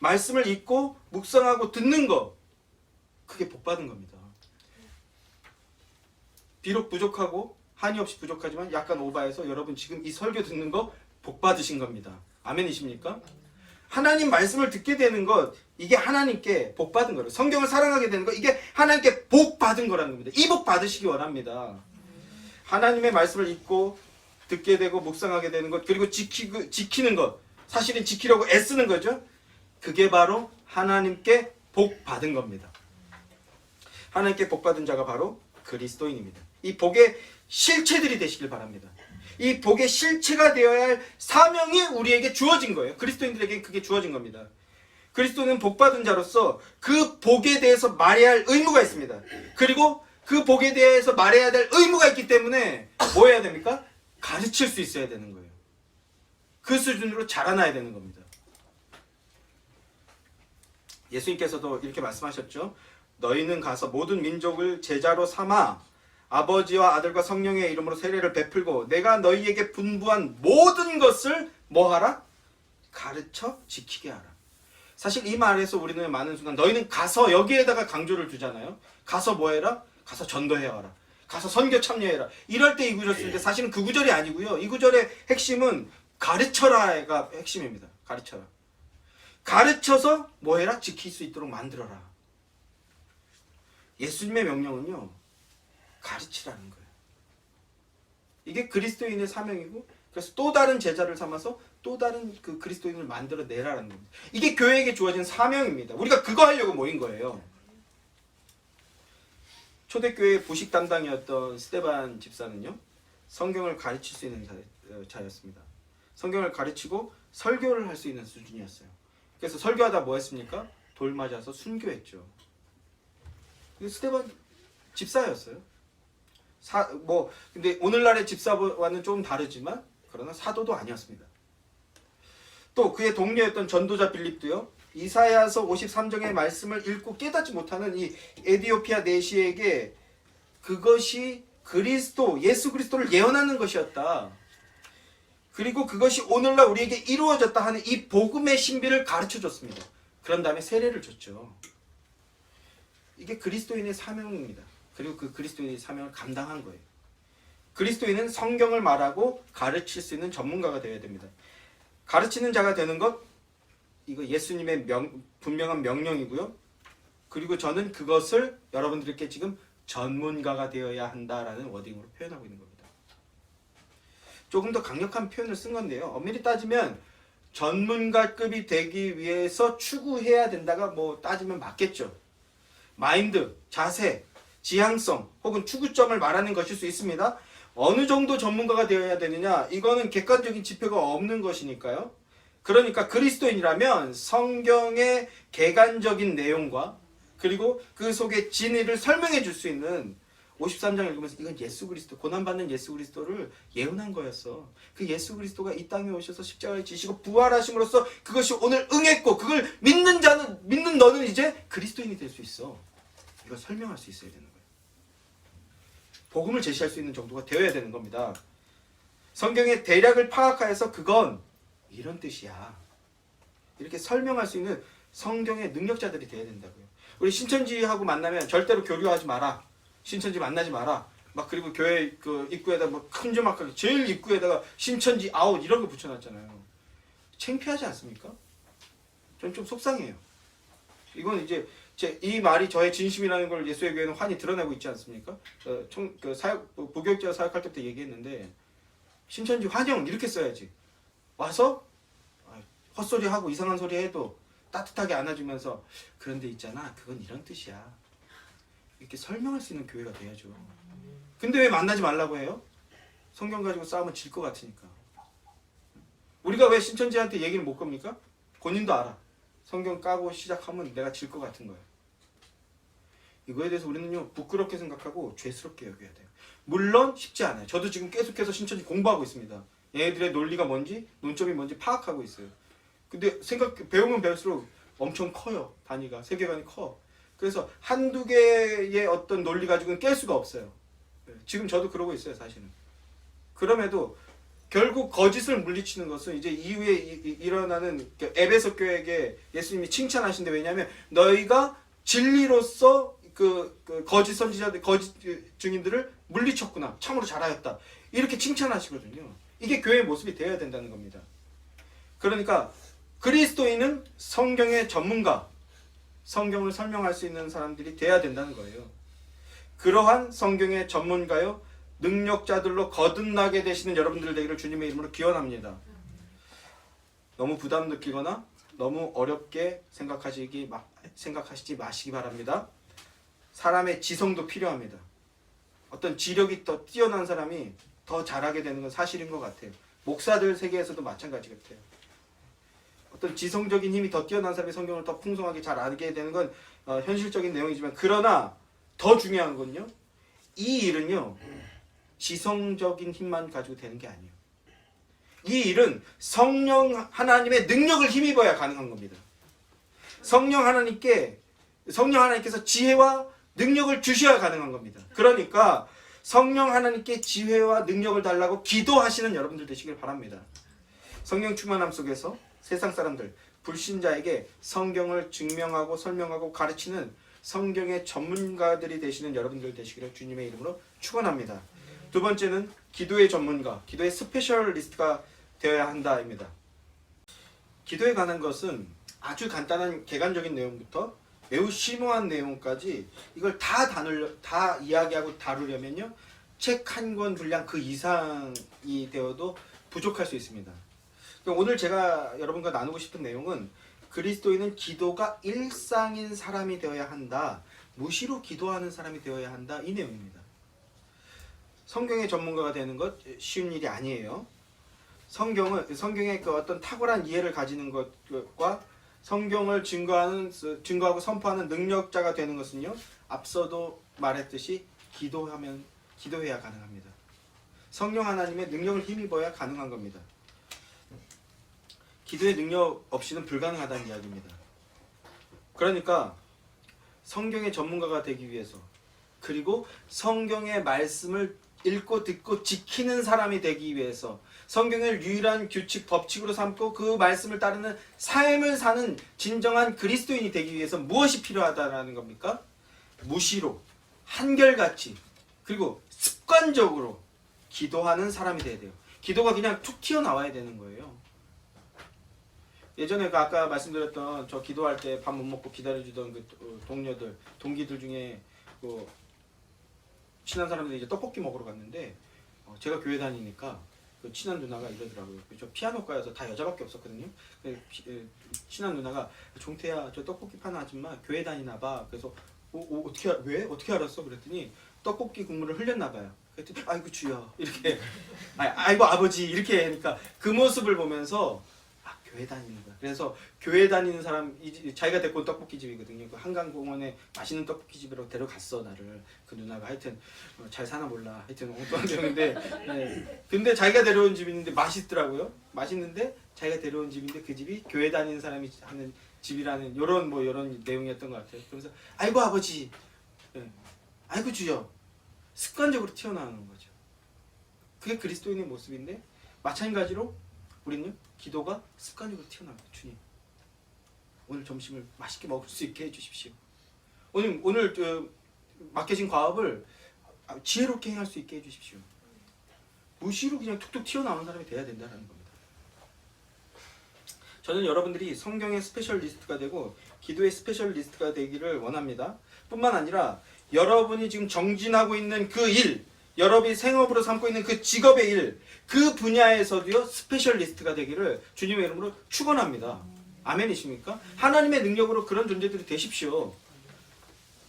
말씀을 읽고 묵상하고 듣는 거. 그게 복 받은 겁니다. 비록 부족하고 한이 없이 부족하지만 약간 오바해서 여러분 지금 이 설교 듣는 거 복 받으신 겁니다. 아멘이십니까? 하나님 말씀을 듣게 되는 것, 이게 하나님께 복 받은 거예요. 성경을 사랑하게 되는 것, 이게 하나님께 복 받은 거라는 겁니다. 이 복 받으시기 원합니다. 하나님의 말씀을 읽고 듣게 되고 묵상하게 되는 것, 그리고 지키는 것, 사실은 지키려고 애쓰는 거죠. 그게 바로 하나님께 복 받은 겁니다. 하나님께 복 받은 자가 바로 그리스도인입니다. 이 복의 실체들이 되시길 바랍니다. 이 복의 실체가 되어야 할 사명이 우리에게 주어진 거예요. 그리스도인들에게 그게 주어진 겁니다. 그리스도는 복 받은 자로서 그 복에 대해서 말해야 할 의무가 있습니다. 그리고 그 복에 대해서 말해야 될 의무가 있기 때문에 뭐 해야 됩니까? 가르칠 수 있어야 되는 거예요. 그 수준으로 자라나야 되는 겁니다. 예수님께서도 이렇게 말씀하셨죠. 너희는 가서 모든 민족을 제자로 삼아 아버지와 아들과 성령의 이름으로 세례를 베풀고 내가 너희에게 분부한 모든 것을 뭐하라? 가르쳐 지키게 하라. 사실 이 말에서 우리는 많은 순간 너희는 가서, 여기에다가 강조를 두잖아요. 가서 뭐해라? 가서 전도해와라. 가서 선교 참여해라. 이럴 때 이 구절 쓰는데 사실은 그 구절이 아니고요. 이 구절의 핵심은 가르쳐라가 핵심입니다. 가르쳐라. 가르쳐서 뭐해라? 지킬 수 있도록 만들어라. 예수님의 명령은요, 가르치라는 거예요. 이게 그리스도인의 사명이고, 그래서 또 다른 제자를 삼아서 또 다른 그 그리스도인을 만들어내라는 겁니다. 이게 교회에게 주어진 사명입니다. 우리가 그거 하려고 모인 거예요. 초대교회 부식 담당이었던 스데반 집사는요, 성경을 가르칠 수 있는 자였습니다. 성경을 가르치고 설교를 할 수 있는 수준이었어요. 그래서 설교하다 뭐 했습니까? 돌 맞아서 순교했죠. 스데반 집사였어요. 근데 오늘날의 집사와는 좀 다르지만 그러나 사도도 아니었습니다. 또 그의 동료였던 전도자 빌립도요, 이사야서 53장의 말씀을 읽고 깨닫지 못하는 이 에디오피아 내시에게 그것이 그리스도, 예수 그리스도를 예언하는 것이었다. 그리고 그것이 오늘날 우리에게 이루어졌다 하는 이 복음의 신비를 가르쳐줬습니다. 그런 다음에 세례를 줬죠. 이게 그리스도인의 사명입니다. 그리고 그 그리스도인의 사명을 감당한 거예요. 그리스도인은 성경을 말하고 가르칠 수 있는 전문가가 되어야 됩니다. 가르치는 자가 되는 것, 이거 예수님의 분명한 명령이고요. 그리고 저는 그것을 여러분들께 지금 전문가가 되어야 한다라는 워딩으로 표현하고 있는 겁니다. 조금 더 강력한 표현을 쓴 건데요. 엄밀히 따지면 전문가급이 되기 위해서 추구해야 된다가 뭐 따지면 맞겠죠. 마인드, 자세, 지향성 혹은 추구점을 말하는 것일 수 있습니다. 어느 정도 전문가가 되어야 되느냐, 이거는 객관적인 지표가 없는 것이니까요. 그러니까 그리스도인이라면 성경의 객관적인 내용과 그리고 그 속의 진리를 설명해 줄 수 있는 53장 읽으면서 이건 예수 그리스도, 고난받는 예수 그리스도를 예언한 거였어. 그 예수 그리스도가 이 땅에 오셔서 십자가를 지시고 부활하심으로써 그것이 오늘 응했고, 그걸 믿는 너는 이제 그리스도인이 될 수 있어. 이걸 설명할 수 있어야 되는 거예요. 복음을 제시할 수 있는 정도가 되어야 되는 겁니다. 성경의 대략을 파악하여서 그건 이런 뜻이야, 이렇게 설명할 수 있는 성경의 능력자들이 되어야 된다고요. 우리 신천지하고 만나면 절대로 교류하지 마라, 신천지 만나지 마라, 막 그리고 교회 그 입구에다 뭐 큼지막하게 제일 입구에다가 신천지 아웃 이런 거 붙여놨잖아요. 창피하지 않습니까? 전 좀 속상해요. 이건 이제 이 말이 저의 진심이라는 걸 예수의 교회는 환히 드러내고 있지 않습니까? 부교육자 사역할 때부터 얘기했는데, 신천지 환영 이렇게 써야지. 와서 헛소리하고 이상한 소리 해도 따뜻하게 안아주면서 그런데 있잖아, 그건 이런 뜻이야, 이렇게 설명할 수 있는 교회가 돼야죠. 근데 왜 만나지 말라고 해요? 성경 가지고 싸우면 질 것 같으니까. 우리가 왜 신천지한테 얘기를 못 겁니까? 본인도 알아. 성경 까고 시작하면 내가 질 것 같은 거예요. 이거에 대해서 우리는요, 부끄럽게 생각하고 죄스럽게 여겨야 돼요. 물론 쉽지 않아요. 저도 지금 계속해서 신천지 공부하고 있습니다. 얘네들의 논리가 뭔지, 논점이 뭔지 파악하고 있어요. 근데 배우면 배울수록 엄청 커요. 단위가, 세계관이 커. 그래서 한두 개의 어떤 논리 가지고는 깰 수가 없어요. 지금 저도 그러고 있어요, 사실은. 그럼에도 결국 거짓을 물리치는 것은 이제 이후에 일어나는 에베소 교회에게 예수님이 칭찬하신데, 왜냐하면 너희가 진리로서 그 거짓 선지자들, 거짓 증인들을 물리쳤구나. 참으로 잘하였다. 이렇게 칭찬하시거든요. 이게 교회의 모습이 되어야 된다는 겁니다. 그러니까 그리스도인은 성경의 전문가, 성경을 설명할 수 있는 사람들이 돼야 된다는 거예요. 그러한 성경의 전문가요, 능력자들로 거듭나게 되시는 여러분들 되기를 주님의 이름으로 기원합니다. 너무 부담 느끼거나 너무 어렵게 생각하시지 마시기 바랍니다. 사람의 지성도 필요합니다. 어떤 지력이 더 뛰어난 사람이 더 잘하게 되는 건 사실인 것 같아요. 목사들 세계에서도 마찬가지 같아요. 어떤 지성적인 힘이 더 뛰어난 사람이 성경을 더 풍성하게 잘 알게 되는 건 현실적인 내용이지만, 그러나 더 중요한 건요, 이 일은요 지성적인 힘만 가지고 되는 게 아니에요. 이 일은 성령 하나님의 능력을 힘입어야 가능한 겁니다. 성령 하나님께서 지혜와 능력을 주셔야 가능한 겁니다. 그러니까 성령 하나님께 지혜와 능력을 달라고 기도하시는 여러분들 되시길 바랍니다. 성령 충만함 속에서 세상 사람들, 불신자에게 성경을 증명하고 설명하고 가르치는 성경의 전문가들이 되시는 여러분들 되시기를 주님의 이름으로 축원합니다. 두 번째는 기도의 전문가, 기도의 스페셜리스트가 되어야 한다입니다. 기도에 관한 것은 아주 간단한 개관적인 내용부터 매우 심오한 내용까지 이걸 다 이야기하고 다루려면요, 책 한 권 분량 그 이상이 되어도 부족할 수 있습니다. 오늘 제가 여러분과 나누고 싶은 내용은 그리스도인은 기도가 일상인 사람이 되어야 한다, 무시로 기도하는 사람이 되어야 한다, 이 내용입니다. 성경의 전문가가 되는 것 쉬운 일이 아니에요. 성경의 그 어떤 탁월한 이해를 가지는 것과 성경을 증거하고 선포하는 능력자가 되는 것은요, 앞서도 말했듯이 기도해야 가능합니다. 성령 하나님의 능력을 힘입어야 가능한 겁니다. 기도의 능력 없이는 불가능하다는 이야기입니다. 그러니까 성경의 전문가가 되기 위해서, 그리고 성경의 말씀을 읽고 듣고 지키는 사람이 되기 위해서, 성경을 유일한 규칙, 법칙으로 삼고 그 말씀을 따르는 삶을 사는 진정한 그리스도인이 되기 위해서 무엇이 필요하다라는 겁니까? 무시로, 한결같이, 그리고 습관적으로 기도하는 사람이 돼야 돼요. 기도가 그냥 툭 튀어나와야 되는 거예요. 예전에 아까 말씀드렸던 저 기도할 때 밥 못 먹고 기다려주던 그 동기들 중에 친한 사람들이 이제 떡볶이 먹으러 갔는데, 제가 교회 다니니까 그 친한 누나가 이러더라고요. 저 피아노과여서 다 여자밖에 없었거든요. 친한 누나가, 종태야, 저 떡볶이 파는 아줌마 교회 다니나 봐. 그래서 왜? 어떻게 알았어? 그랬더니 떡볶이 국물을 흘렸나 봐요. 그랬더니 아이고 주여 이렇게, 아이고 아버지 이렇게 하니까 그 모습을 보면서 교회 다니는 거야. 그래서 교회 다니는 사람, 자기가 데리고 온 떡볶이집이거든요. 그 한강공원에 맛있는 떡볶이집으로 데려갔어 나를. 그 누나가 하여튼 잘 사나 몰라. 하여튼 엉뚱한 내용인데, 네. 근데 자기가 데려온 집인데 맛있더라고요. 맛있는데 자기가 데려온 집인데 그 집이 교회 다니는 사람이 하는 집이라는 요런 내용이었던 것 같아요. 그러면서 아이고 아버지, 네. 아이고 주여, 습관적으로 튀어나오는 거죠. 그게 그리스도인의 모습인데, 마찬가지로 우리는요, 기도가 습관적으로 튀어나와요. 주님, 오늘 점심을 맛있게 먹을 수 있게 해주십시오. 오늘 맡겨진 과업을 지혜롭게 행할 수 있게 해주십시오. 무시로 그냥 툭툭 튀어나오는 사람이 돼야 된다는 겁니다. 저는 여러분들이 성경의 스페셜리스트가 되고 기도의 스페셜리스트가 되기를 원합니다. 뿐만 아니라 여러분이 지금 정진하고 있는 그 일, 여러분이 생업으로 삼고 있는 그 직업의 일, 그 분야에서도요 스페셜리스트가 되기를 주님의 이름으로 축원합니다. 아멘이십니까? 하나님의 능력으로 그런 존재들이 되십시오.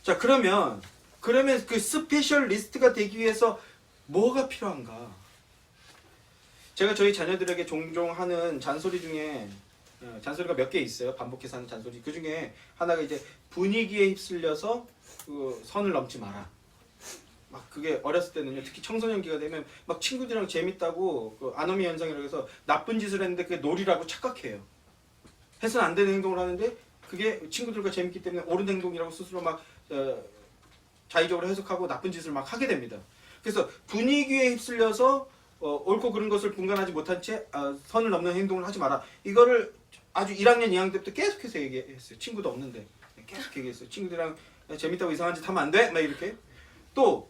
자, 그러면 그 스페셜리스트가 되기 위해서 뭐가 필요한가? 제가 저희 자녀들에게 종종 하는 잔소리 중에, 잔소리가 몇 개 있어요. 반복해서 하는 잔소리. 그 중에 하나가 이제 분위기에 휩쓸려서 그 선을 넘지 마라. 막 그게 어렸을 때는요, 특히 청소년기가 되면 막 친구들이랑 재밌다고 그 아노미 현상이라고 해서 나쁜 짓을 했는데 그게 놀이라고 착각해요. 해서는 안 되는 행동을 하는데 그게 친구들과 재밌기 때문에 옳은 행동이라고 스스로 막 자의적으로 해석하고 나쁜 짓을 막 하게 됩니다. 그래서 분위기에 휩쓸려서 옳고 그른 것을 분간하지 못한 채 선을 넘는 행동을 하지 마라. 이거를 아주 1학년 2학년 때부터 계속해서 얘기했어요. 친구도 없는데 계속 얘기했어요. 친구들이랑 재밌다고 이상한 짓 하면 안 돼? 막 이렇게. 또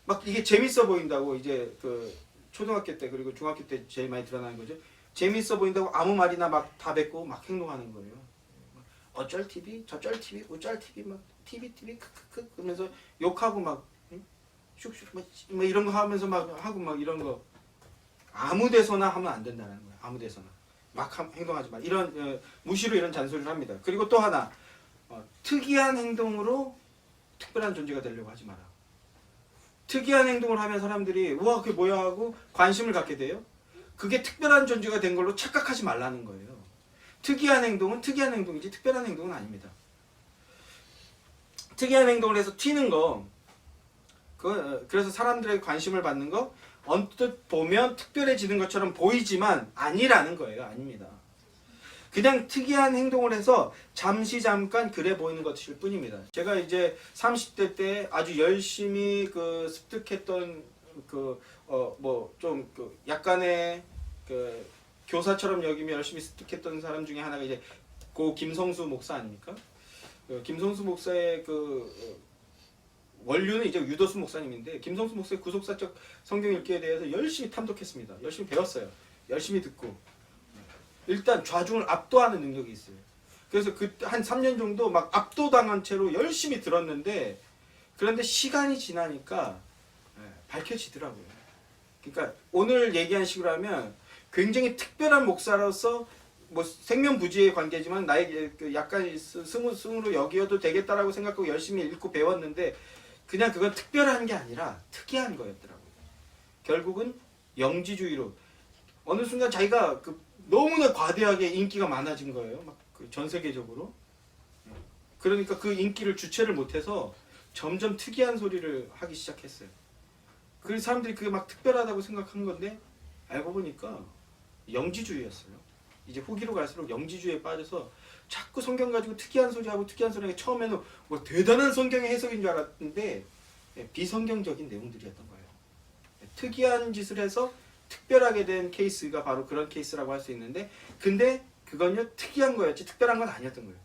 막 이게 재밌어 보인다고 이제 그 초등학교 때 그리고 중학교 때 제일 많이 드러나는 거죠. 재밌어 보인다고 아무 말이나 막 다 뱉고 막 행동하는 거예요. 어쩔 TV, 저쩔 TV, 우쩔 TV 막 TV 크크크 그러면서 욕하고 막 슉슉 막 이런 거 하면서 막 하고 막 이런 거 아무 데서나 하면 안 된다는 거예요. 아무 데서나 막 행동하지 마. 이런 무시로 이런 잔소리를 합니다. 그리고 또 하나 특이한 행동으로 특별한 존재가 되려고 하지 마라. 특이한 행동을 하면 사람들이 우와 그게 뭐야 하고 관심을 갖게 돼요. 그게 특별한 존재가 된 걸로 착각하지 말라는 거예요. 특이한 행동은 특이한 행동이지 특별한 행동은 아닙니다. 특이한 행동을 해서 튀는 거 그래서 사람들의 관심을 받는 거 언뜻 보면 특별해지는 것처럼 보이지만 아니라는 거예요. 아닙니다. 그냥 특이한 행동을 해서 잠깐 그래 보이는 것일 뿐입니다. 제가 이제 30대 때 아주 열심히 그 습득했던 약간의 그 교사처럼 여기며 열심히 습득했던 사람 중에 하나가 이제 고 김성수 목사 아닙니까? 김성수 목사의 그 원류는 이제 유도수 목사님인데 김성수 목사의 구속사적 성경 읽기에 대해서 열심히 탐독했습니다. 열심히 배웠어요. 열심히 듣고 일단 좌중을 압도하는 능력이 있어요. 그래서 그 한 3년 정도 막 압도당한 채로 열심히 들었는데 그런데 시간이 지나니까 밝혀지더라고요. 그러니까 오늘 얘기한 식으로 하면 굉장히 특별한 목사로서 뭐 생면부지의 관계지만 나에게 약간 스승으로 여기어도 되겠다라고 생각하고 열심히 읽고 배웠는데 그냥 그건 특별한 게 아니라 특이한 거였더라고요. 결국은 영지주의로 어느 순간 자기가 너무나 과대하게 인기가 많아진 거예요. 막 전 세계적으로. 그러니까 그 인기를 주체를 못해서 점점 특이한 소리를 하기 시작했어요. 그래서 사람들이 그게 막 특별하다고 생각한 건데 알고 보니까 영지주의였어요. 이제 후기로 갈수록 영지주의에 빠져서 자꾸 성경 가지고 특이한 소리하고 특이한 소리하고 처음에는 뭐 대단한 성경의 해석인 줄 알았는데 비성경적인 내용들이었던 거예요. 특이한 짓을 해서 특별하게 된 케이스가 바로 그런 케이스라고 할 수 있는데 근데 그건요 특이한 거였지 특별한 건 아니었던 거예요.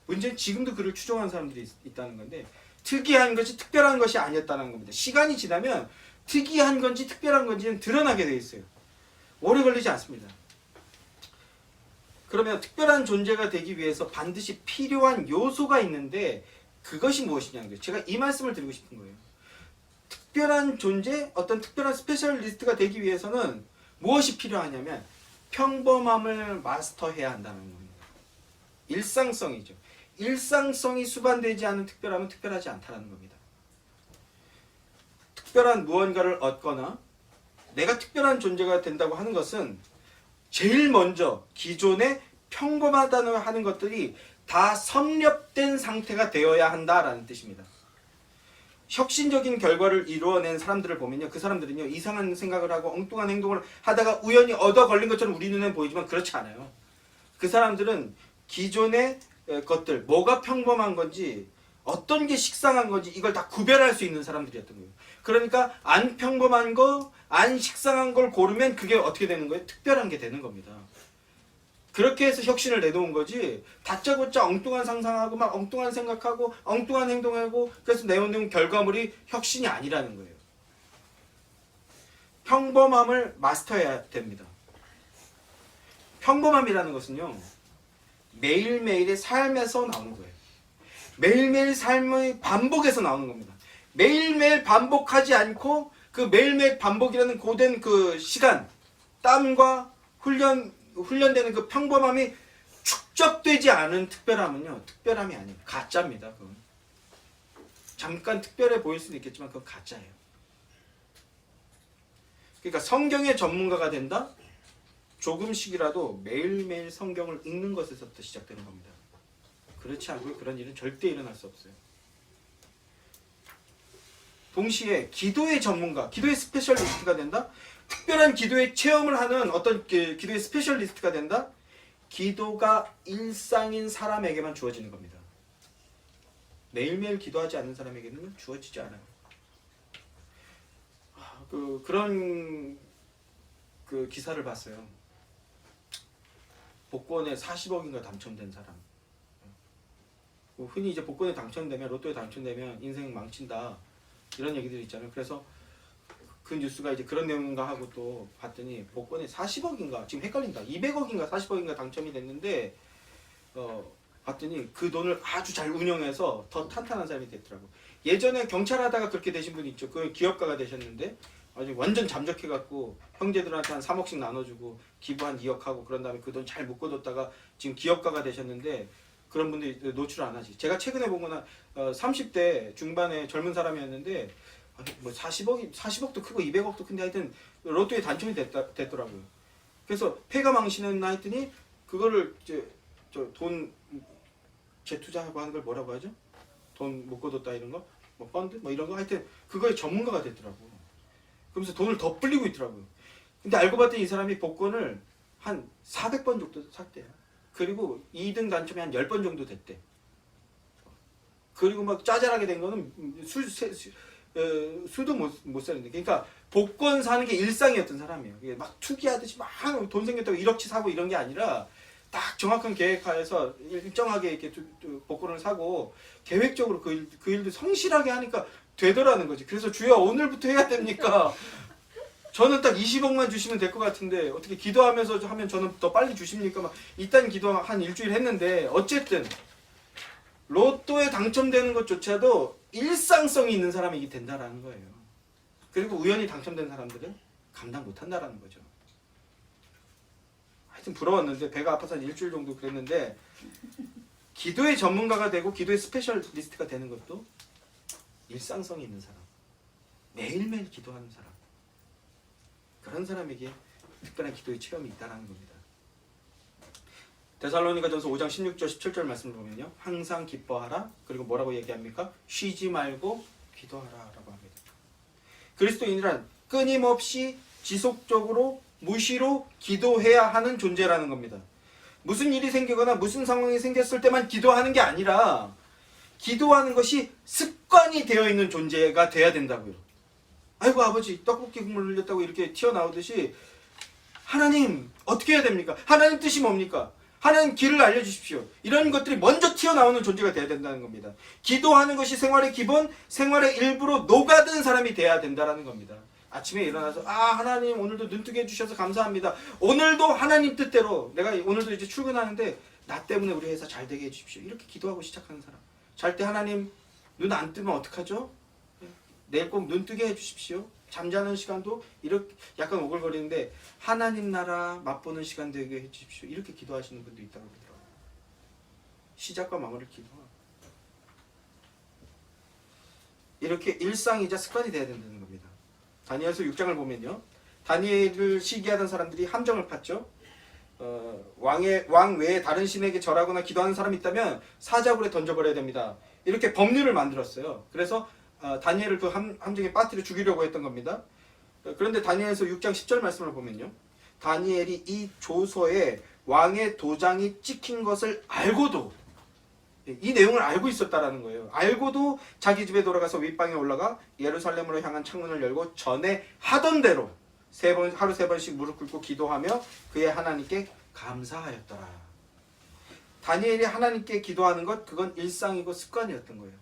문제는 지금도 그를 추종하는 사람들이 있다는 건데 특이한 것이 특별한 것이 아니었다는 겁니다. 시간이 지나면 특이한 건지 특별한 건지는 드러나게 돼 있어요. 오래 걸리지 않습니다. 그러면 특별한 존재가 되기 위해서 반드시 필요한 요소가 있는데 그것이 무엇이냐는 거예요. 제가 이 말씀을 드리고 싶은 거예요. 특별한 존재, 어떤 특별한 스페셜리스트가 되기 위해서는 무엇이 필요하냐면 평범함을 마스터해야 한다는 겁니다. 일상성이죠. 일상성이 수반되지 않은 특별함은 특별하지 않다는 겁니다. 특별한 무언가를 얻거나 내가 특별한 존재가 된다고 하는 것은 제일 먼저 기존에 평범하다는 하는 것들이 다 섭렵된 상태가 되어야 한다라는 뜻입니다. 혁신적인 결과를 이루어낸 사람들을 보면요. 그 사람들은요. 이상한 생각을 하고 엉뚱한 행동을 하다가 우연히 얻어 걸린 것처럼 우리 눈에 보이지만 그렇지 않아요. 그 사람들은 기존의 것들, 뭐가 평범한 건지 어떤 게 식상한 건지 이걸 다 구별할 수 있는 사람들이었던 거예요. 그러니까 안 평범한 거, 안 식상한 걸 고르면 그게 어떻게 되는 거예요? 특별한 게 되는 겁니다. 그렇게 해서 혁신을 내놓은 거지 다짜고짜 엉뚱한 상상하고 막 엉뚱한 생각하고 엉뚱한 행동하고 그래서 내놓은 결과물이 혁신이 아니라는 거예요. 평범함을 마스터해야 됩니다. 평범함이라는 것은요. 매일매일의 삶에서 나오는 거예요. 매일매일 삶의 반복에서 나오는 겁니다. 매일매일 반복하지 않고 그 매일매일 반복이라는 고된 그 시간, 땀과 훈련되는 그 평범함이 축적되지 않은 특별함은요. 특별함이 아니에요. 가짜입니다. 그건. 잠깐 특별해 보일 수는 있겠지만 그건 가짜예요. 그러니까 성경의 전문가가 된다? 조금씩이라도 매일매일 성경을 읽는 것에서부터 시작되는 겁니다. 그렇지 않고 그런 일은 절대 일어날 수 없어요. 동시에 기도의 전문가, 기도의 스페셜리스트가 된다? 특별한 기도의 체험을 하는 어떤 기도의 스페셜리스트가 된다? 기도가 일상인 사람에게만 주어지는 겁니다. 매일매일 기도하지 않는 사람에게는 주어지지 않아요. 그런 기사를 봤어요. 복권에 40억인가 당첨된 사람. 흔히 이제 복권에 당첨되면, 로또에 당첨되면 인생 망친다 이런 얘기들이 있잖아요. 그래서 그 뉴스가 이제 그런 내용인가 하고 또 봤더니 복권에 40억인가, 지금 헷갈린다, 200억인가 40억인가 당첨이 됐는데 봤더니 그 돈을 아주 잘 운영해서 더 탄탄한 사람이 됐더라고. 예전에 경찰 하다가 그렇게 되신 분이 있죠. 그 기업가가 되셨는데 아주 완전 잠적해갖고 형제들한테 한 3억씩 나눠주고 기부 한 2억 하고 그런 다음에 그 돈 잘 묶어뒀다가 지금 기업가가 되셨는데, 그런 분들이 노출 안 하지. 제가 최근에 본 거는 30대 중반의 젊은 사람이었는데 뭐 40억도 크고 200억도 큰데 하여튼 로또에 당첨이 됐더라고요. 그래서 폐가 망신했나 했더니 그거를 이제 돈 재투자하고 하는 걸 뭐라고 하죠? 돈 묶어뒀다 이런 거? 뭐 펀드? 뭐 이런 거 하여튼 그거에 전문가가 됐더라고요. 그러면서 돈을 더 불리고 있더라고요. 근데 알고 봤더니 이 사람이 복권을 한 400번 정도 샀대요. 그리고 2등 당첨이 한 10번 정도 됐대. 그리고 막 짜잘하게 된 거는 수도 못 사는데. 그러니까 복권 사는 게 일상이었던 사람이에요. 막 투기하듯이 막 돈 생겼다고 1억치 사고 이런 게 아니라 딱 정확한 계획하에서 일정하게 이렇게 복권을 사고 계획적으로 그 일도 성실하게 하니까 되더라는 거지. 그래서 주여 오늘부터 해야 됩니까? 저는 딱 20억만 주시면 될 것 같은데 어떻게 기도하면서 하면 저는 더 빨리 주십니까? 막 이딴 기도 한 일주일 했는데 어쨌든 로또에 당첨되는 것조차도 일상성이 있는 사람이 이게 된다라는 거예요. 그리고 우연히 당첨된 사람들은 감당 못한다라는 거죠. 하여튼 부러웠는데 배가 아파서 한 일주일 정도 그랬는데, 기도의 전문가가 되고 기도의 스페셜리스트가 되는 것도 일상성이 있는 사람, 매일매일 기도하는 사람, 그런 사람에게 특별한 기도의 체험이 있다는 겁니다. 데살로니가전서 5장 16절 17절 말씀을 보면요, 항상 기뻐하라. 그리고 뭐라고 얘기합니까? 쉬지 말고 기도하라 라고 합니다. 그리스도인이란 끊임없이 지속적으로 무시로 기도해야 하는 존재라는 겁니다. 무슨 일이 생기거나 무슨 상황이 생겼을 때만 기도하는 게 아니라 기도하는 것이 습관이 되어 있는 존재가 돼야 된다고요. 아이고 아버지 떡볶이 국물 흘렸다고 이렇게 튀어나오듯이 하나님 어떻게 해야 됩니까? 하나님 뜻이 뭡니까? 하나님 길을 알려주십시오. 이런 것들이 먼저 튀어나오는 존재가 돼야 된다는 겁니다. 기도하는 것이 생활의 기본, 생활의 일부로 녹아든 사람이 돼야 된다는 겁니다. 아침에 일어나서 하나님 오늘도 눈뜨게 해주셔서 감사합니다. 오늘도 하나님 뜻대로 내가 오늘도 이제 출근하는데 나 때문에 우리 회사 잘 되게 해주십시오. 이렇게 기도하고 시작하는 사람. 잘 때 하나님 눈 안 뜨면 어떡하죠? 내일 꼭 눈 뜨게 해주십시오. 잠자는 시간도 이렇게 약간 오글거리는데 하나님 나라 맛보는 시간 되게 해주십시오. 이렇게 기도하시는 분도 있다고 그러더라고요. 시작과 마무리를 기도하고 이렇게 일상이자 습관이 돼야 된다는 겁니다. 다니엘서 6장을 보면요, 다니엘을 시기하던 사람들이 함정을 팠죠. 왕 외에 다른 신에게 절하거나 기도하는 사람이 있다면 사자굴에 던져버려야 됩니다. 이렇게 법률을 만들었어요. 그래서 다니엘을 그 함정에 빠뜨려 죽이려고 했던 겁니다. 그런데 다니엘서 6장 10절 말씀을 보면요, 다니엘이 이 조서에 왕의 도장이 찍힌 것을 알고도, 이 내용을 알고 있었다라는 거예요. 알고도 자기 집에 돌아가서 윗방에 올라가 예루살렘으로 향한 창문을 열고 전에 하던 대로 하루 세 번씩 무릎 꿇고 기도하며 그의 하나님께 감사하였더라. 다니엘이 하나님께 기도하는 것, 그건 일상이고 습관이었던 거예요.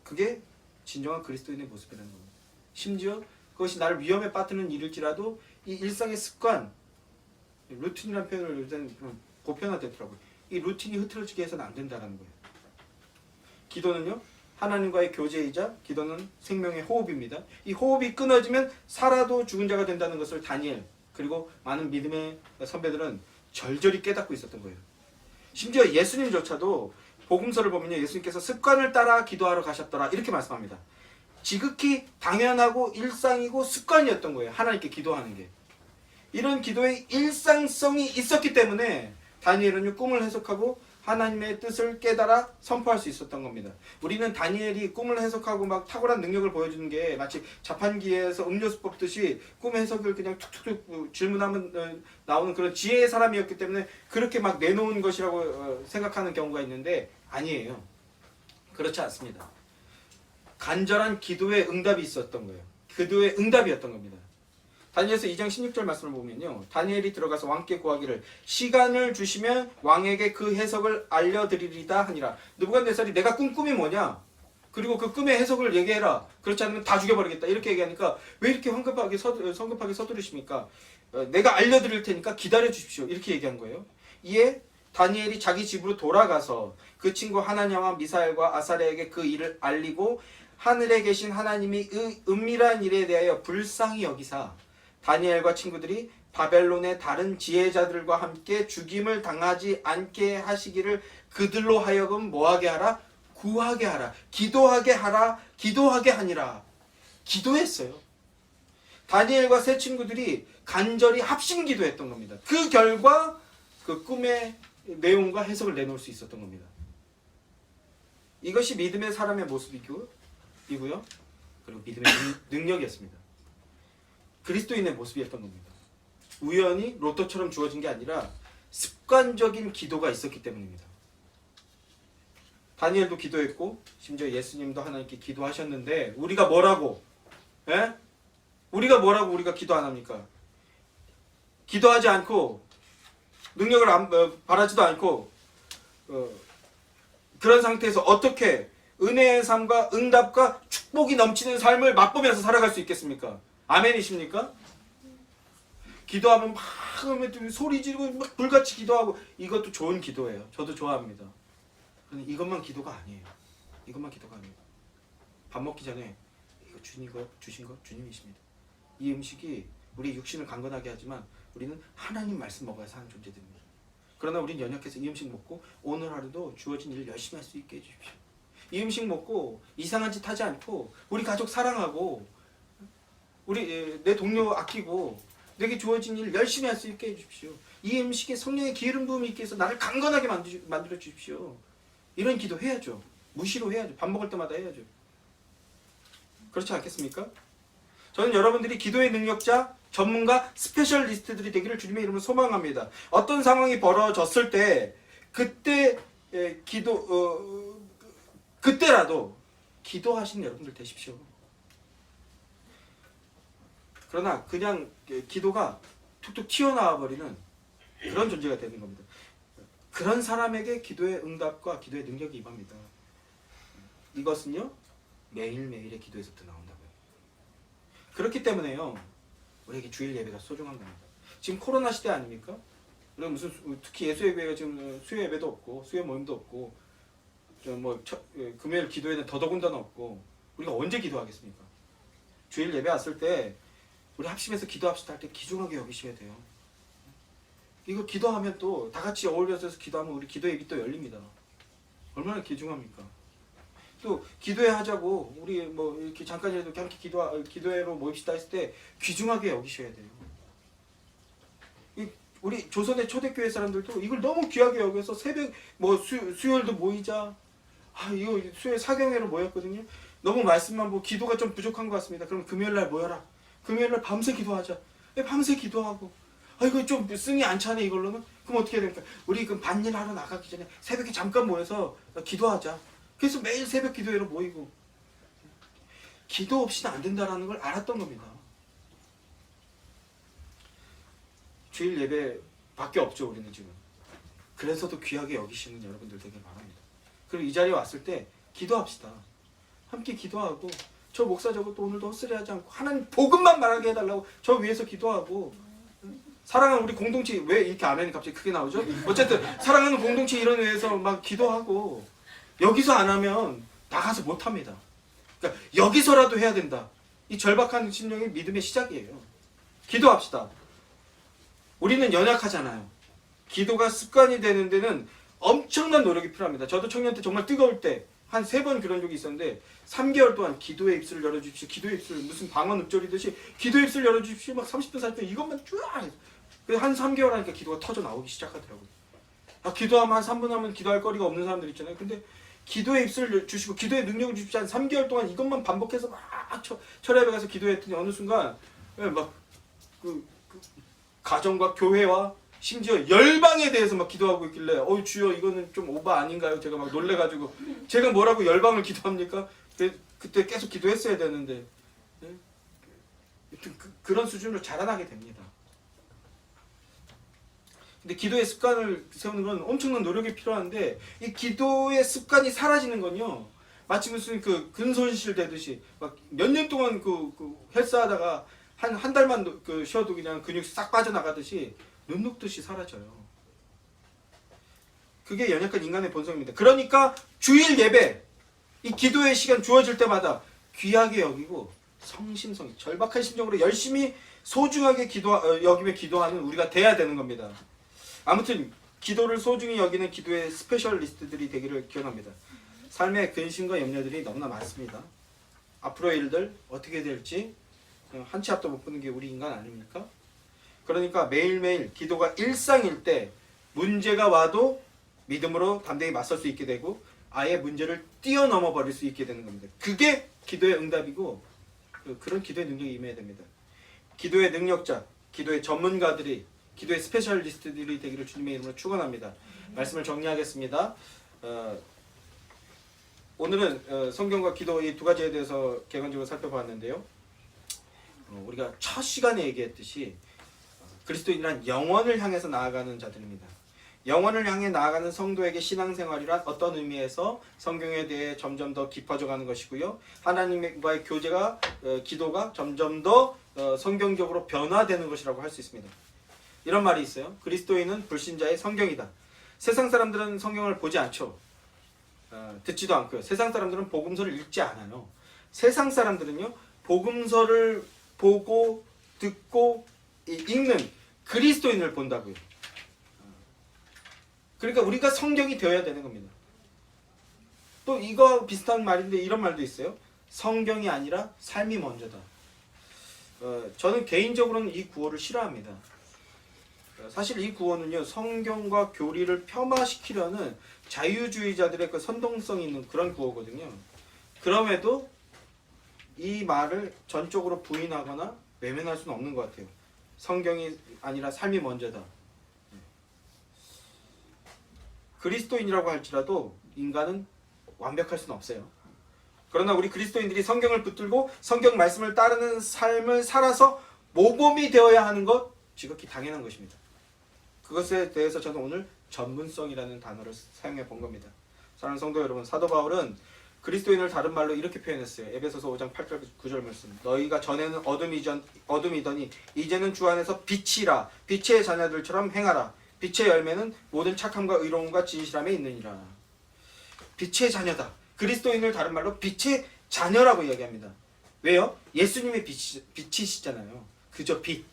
그게 진정한 그리스도인의 모습이라는 겁니다. 심지어 그것이 나를 위험에 빠뜨리는 일일지라도 이 일상의 습관, 루틴이라는 표현을 요새는 보편화됐더라고요. 이 루틴이 흐트러지게 해서는 안 된다는 거예요. 기도는요, 하나님과의 교제이자 기도는 생명의 호흡입니다. 이 호흡이 끊어지면 살아도 죽은 자가 된다는 것을 다니엘 그리고 많은 믿음의 선배들은 절절히 깨닫고 있었던 거예요. 심지어 예수님조차도 복음서를 보면요, 예수님께서 습관을 따라 기도하러 가셨더라 이렇게 말씀합니다. 지극히 당연하고 일상이고 습관이었던 거예요. 하나님께 기도하는 게. 이런 기도의 일상성이 있었기 때문에 다니엘은 꿈을 해석하고 하나님의 뜻을 깨달아 선포할 수 있었던 겁니다. 우리는 다니엘이 꿈을 해석하고 막 탁월한 능력을 보여주는 게 마치 자판기에서 음료수 뽑듯이 꿈 해석을 그냥 툭툭툭 질문하면 나오는 그런 지혜의 사람이었기 때문에 그렇게 막 내놓은 것이라고 생각하는 경우가 있는데 아니에요. 그렇지 않습니다. 간절한 기도의 응답이 있었던 거예요. 기도의 응답이었던 겁니다. 다니엘서 2장 16절 말씀을 보면요. 다니엘이 들어가서 왕께 구하기를 시간을 주시면 왕에게 그 해석을 알려드리리다 하니라. 느부갓네살이 내가 꾼 꿈이 뭐냐? 그리고 그 꿈의 해석을 얘기해라. 그렇지 않으면 다 죽여버리겠다. 이렇게 얘기하니까 왜 이렇게 성급하게 서두르십니까? 내가 알려드릴 테니까 기다려 주십시오. 이렇게 얘기한 거예요. 이에 다니엘이 자기 집으로 돌아가서 그 친구 하나냐와 미사엘과 아사랴에게 그 일을 알리고 하늘에 계신 하나님이 은밀한 일에 대하여 불쌍히 여기사 다니엘과 친구들이 바벨론의 다른 지혜자들과 함께 죽임을 당하지 않게 하시기를 그들로 하여금 뭐하게 하라? 구하게 하라. 기도하게 하라. 기도하게 하니라. 기도했어요. 다니엘과 세 친구들이 간절히 합심 기도했던 겁니다. 그 결과 그 꿈의 내용과 해석을 내놓을 수 있었던 겁니다. 이것이 믿음의 사람의 모습이고요. 그리고 믿음의 능력이었습니다. 그리스도인의 모습이었던 겁니다. 우연히 로또처럼 주어진 게 아니라 습관적인 기도가 있었기 때문입니다. 다니엘도 기도했고 심지어 예수님도 하나님께 기도하셨는데 우리가 뭐라고? 에? 우리가 뭐라고 우리가 기도 안 합니까? 기도하지 않고 능력을 바라지도 않고 그런 상태에서 어떻게 은혜의 삶과 응답과 축복이 넘치는 삶을 맛보면서 살아갈 수 있겠습니까? 아멘이십니까? 기도하면 막 소리 지르고 막 불같이 기도하고 이것도 좋은 기도예요. 저도 좋아합니다. 그런데 이것만 기도가 아니에요. 이것만 기도가 아니에요. 밥 먹기 전에 이거 주신 거 주님이십니다. 이 음식이 우리 육신을 강건하게 하지만 우리는 하나님 말씀 먹어야 사는 존재들입니다. 그러나 우린 연약해서 이 음식 먹고 오늘 하루도 주어진 일 열심히 할 수 있게 해주십시오. 이 음식 먹고 이상한 짓 하지 않고 우리 가족 사랑하고 우리 내 동료 아끼고 내게 주어진 일 열심히 할 수 있게 해주십시오. 이 음식에 성령의 기름 부음이 있게 해서 나를 강건하게 만들어 주십시오. 이런 기도 해야죠. 무시로 해야죠. 밥 먹을 때마다 해야죠. 그렇지 않겠습니까? 저는 여러분들이 기도의 능력자, 전문가, 스페셜리스트들이 되기를 주님의 이름으로 소망합니다. 어떤 상황이 벌어졌을 때 그때 그때라도 기도하시는 여러분들 되십시오. 그러나 그냥 기도가 툭툭 튀어나와 버리는 그런 존재가 되는 겁니다. 그런 사람에게 기도의 응답과 기도의 능력이 임합니다. 이것은요 매일매일의 기도에서부터 나온다고요. 그렇기 때문에요 우리에게 주일 예배가 소중한 겁니다. 지금 코로나 시대 아닙니까? 우리가 무슨 특히 예수 예배가 지금 수요 예배도 없고 수요 모임도 없고 금요일 기도회는 더더군다나 없고 우리가 언제 기도하겠습니까? 주일 예배 왔을 때 우리 합심해서 기도합시다 할 때 귀중하게 여기셔야 돼요. 이거 기도하면 또 다 같이 어울려서 기도하면 우리 기도의 입이 또 열립니다. 얼마나 귀중합니까? 또 기도회 하자고 우리 이렇게 잠깐이라도 함께 기도회로 모입시다 했을 때 귀중하게 여기셔야 돼요. 우리 조선의 초대교회 사람들도 이걸 너무 귀하게 여겨서 새벽 수요일도 모이자. 이거 수요일 사경회로 모였거든요. 너무 말씀만 보고 기도가 좀 부족한 것 같습니다. 그럼 금요일날 모여라. 금요일날 밤새 기도하자. 밤새 기도하고. 이거 좀 승이 안 차네 이걸로는. 그럼 어떻게 해야 됩니까? 우리 그 반일 하러 나가기 전에 새벽에 잠깐 모여서 기도하자. 그래서 매일 새벽 기도회로 모이고. 기도 없이는 안 된다라는 걸 알았던 겁니다. 주일 예배밖에 없죠 우리는 지금. 그래서도 귀하게 여기시는 여러분들 되게 바랍니다. 그리고 이 자리에 왔을 때 기도합시다. 함께 기도하고 저 목사 저것도 오늘도 헛소리하지 않고 하나님 복음만 말하게 해달라고 저 위해서 기도하고 사랑하는 우리 공동체 왜 이렇게 아멘이 갑자기 크게 나오죠? 어쨌든 사랑하는 공동체 이런 위해서 막 기도하고 여기서 안 하면 나가서 못합니다. 그러니까 여기서라도 해야 된다. 이 절박한 심령이 믿음의 시작이에요. 기도합시다. 우리는 연약하잖아요. 기도가 습관이 되는 데는 엄청난 노력이 필요합니다. 저도 청년 때 정말 뜨거울 때 한 3번 그런 적이 있었는데 3개월 동안 기도의 입술을 열어주십시오. 기도의 입술 무슨 방언 읊조리듯이 기도의 입술을 열어주십시오. 막 30분 40분 이것만 쭉 그래서 한 3개월 하니까 기도가 터져 나오기 시작하더라고요. 기도하면 한 3분 하면 기도할 거리가 없는 사람들 있잖아요. 근데 기도의 입술을 주시고 기도의 능력을 주십시오. 한 3개월 동안 이것만 반복해서 막 철야에 가서 기도했더니 어느 순간 막 가정과 교회와 심지어 열방에 대해서 막 기도하고 있길래 주여 이거는 좀 오바 아닌가요? 제가 막 놀래가지고 제가 뭐라고 열방을 기도합니까? 그때 계속 기도했어야 되는데 그런 수준으로 자라나게 됩니다. 근데 기도의 습관을 세우는 건 엄청난 노력이 필요한데 이 기도의 습관이 사라지는 건요. 마치 무슨 그 근손실 되듯이 막 몇 년 동안 그 헬스하다가 한 달만 쉬어도 그냥 근육 싹 빠져나가듯이 눈 녹듯이 사라져요. 그게 연약한 인간의 본성입니다. 그러니까 주일 예배, 이 기도의 시간 주어질 때마다 귀하게 여기고 성심성의 절박한 심정으로 열심히 소중하게 여기며 기도하는 우리가 돼야 되는 겁니다. 아무튼 기도를 소중히 여기는 기도의 스페셜리스트들이 되기를 기원합니다. 삶의 근심과 염려들이 너무나 많습니다. 앞으로의 일들 어떻게 될지 한 치 앞도 못 보는 게 우리 인간 아닙니까? 그러니까 매일매일 기도가 일상일 때 문제가 와도 믿음으로 담대히 맞설 수 있게 되고 아예 문제를 뛰어넘어 버릴 수 있게 되는 겁니다. 그게 기도의 응답이고 그런 기도의 능력이 임해야 됩니다. 기도의 능력자, 기도의 전문가들이, 기도의 스페셜리스트들이 되기를 주님의 이름으로 축원합니다. 말씀을 정리하겠습니다. 오늘은 성경과 기도 이 두 가지에 대해서 개관적으로 살펴봤는데요. 우리가 첫 시간에 얘기했듯이 그리스도인이란 영원을 향해서 나아가는 자들입니다. 영원을 향해 나아가는 성도에게 신앙생활이란 어떤 의미에서 성경에 대해 점점 더 깊어져 가는 것이고요. 하나님과의 교제가 기도가 점점 더 성경적으로 변화되는 것이라고 할 수 있습니다. 이런 말이 있어요. 그리스도인은 불신자의 성경이다. 세상 사람들은 성경을 보지 않죠. 듣지도 않고요. 세상 사람들은 복음서를 읽지 않아요. 세상 사람들은요. 복음서를 보고 듣고 읽는 그리스도인을 본다고요. 그러니까 우리가 성경이 되어야 되는 겁니다. 또 이거 비슷한 말인데 이런 말도 있어요. 성경이 아니라 삶이 먼저다. 저는 개인적으로는 이 구호를 싫어합니다. 사실 이 구호는요. 성경과 교리를 폄하시키려는 자유주의자들의 그 선동성이 있는 그런 구호거든요. 그럼에도 이 말을 전적으로 부인하거나 외면할 수는 없는 것 같아요. 성경이 아니라 삶이 먼저다. 그리스도인이라고 할지라도 인간은 완벽할 수는 없어요. 그러나 우리 그리스도인들이 성경을 붙들고 성경 말씀을 따르는 삶을 살아서 모범이 되어야 하는 것 지극히 당연한 것입니다. 그것에 대해서 저는 오늘 전문성이라는 단어를 사용해 본 겁니다. 사랑하는 성도 여러분, 사도 바울은 그리스도인을 다른 말로 이렇게 표현했어요. 에베소서 5장 8절 9절 말씀. 너희가 전에는 어둠이더니 이제는 주 안에서 빛이라. 빛의 자녀들처럼 행하라. 빛의 열매는 모든 착함과 의로움과 진실함에 있느니라. 빛의 자녀다. 그리스도인을 다른 말로 빛의 자녀라고 이야기합니다. 왜요? 예수님의 빛이시잖아요. 그저 빛.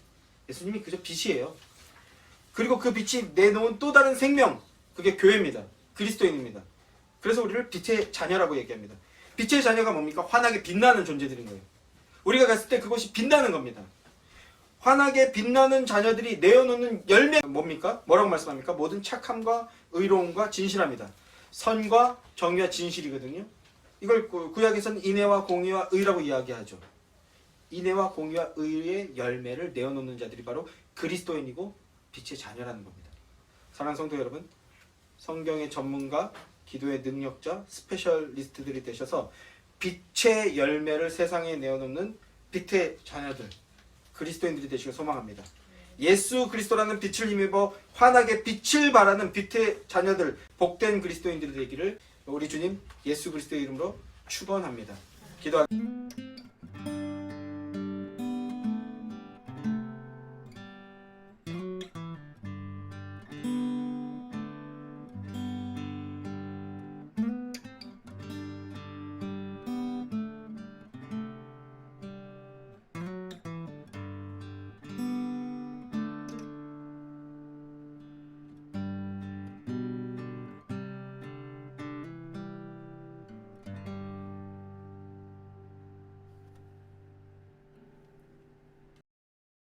예수님이 그저 빛이에요. 그리고 그 빛이 내놓은 또 다른 생명, 그게 교회입니다. 그리스도인입니다. 그래서 우리를 빛의 자녀라고 얘기합니다. 빛의 자녀가 뭡니까? 환하게 빛나는 존재들인 거예요. 우리가 갔을 때 그것이 빛나는 겁니다. 환하게 빛나는 자녀들이 내어놓는 열매 뭡니까? 뭐라고 말씀합니까? 모든 착함과 의로움과 진실합니다. 선과 정의와 진실이거든요. 이걸 구약에서는 인애와 공의와 의라고 이야기하죠. 인애와 공의와 의의 열매를 내어놓는 자들이 바로 그리스도인이고 빛의 자녀라는 겁니다. 사랑하는 성도 여러분, 성경의 전문가, 기도의 능력자, 스페셜리스트들이 되셔서 빛의 열매를 세상에 내어놓는 빛의 자녀들, 그리스도인들이 되시길 소망합니다. 예수 그리스도라는 빛을 힘입어 환하게 빛을 발하는 빛의 자녀들, 복된 그리스도인들이 되기를 우리 주님 예수 그리스도의 이름으로 축원합니다. 기도하겠습니다.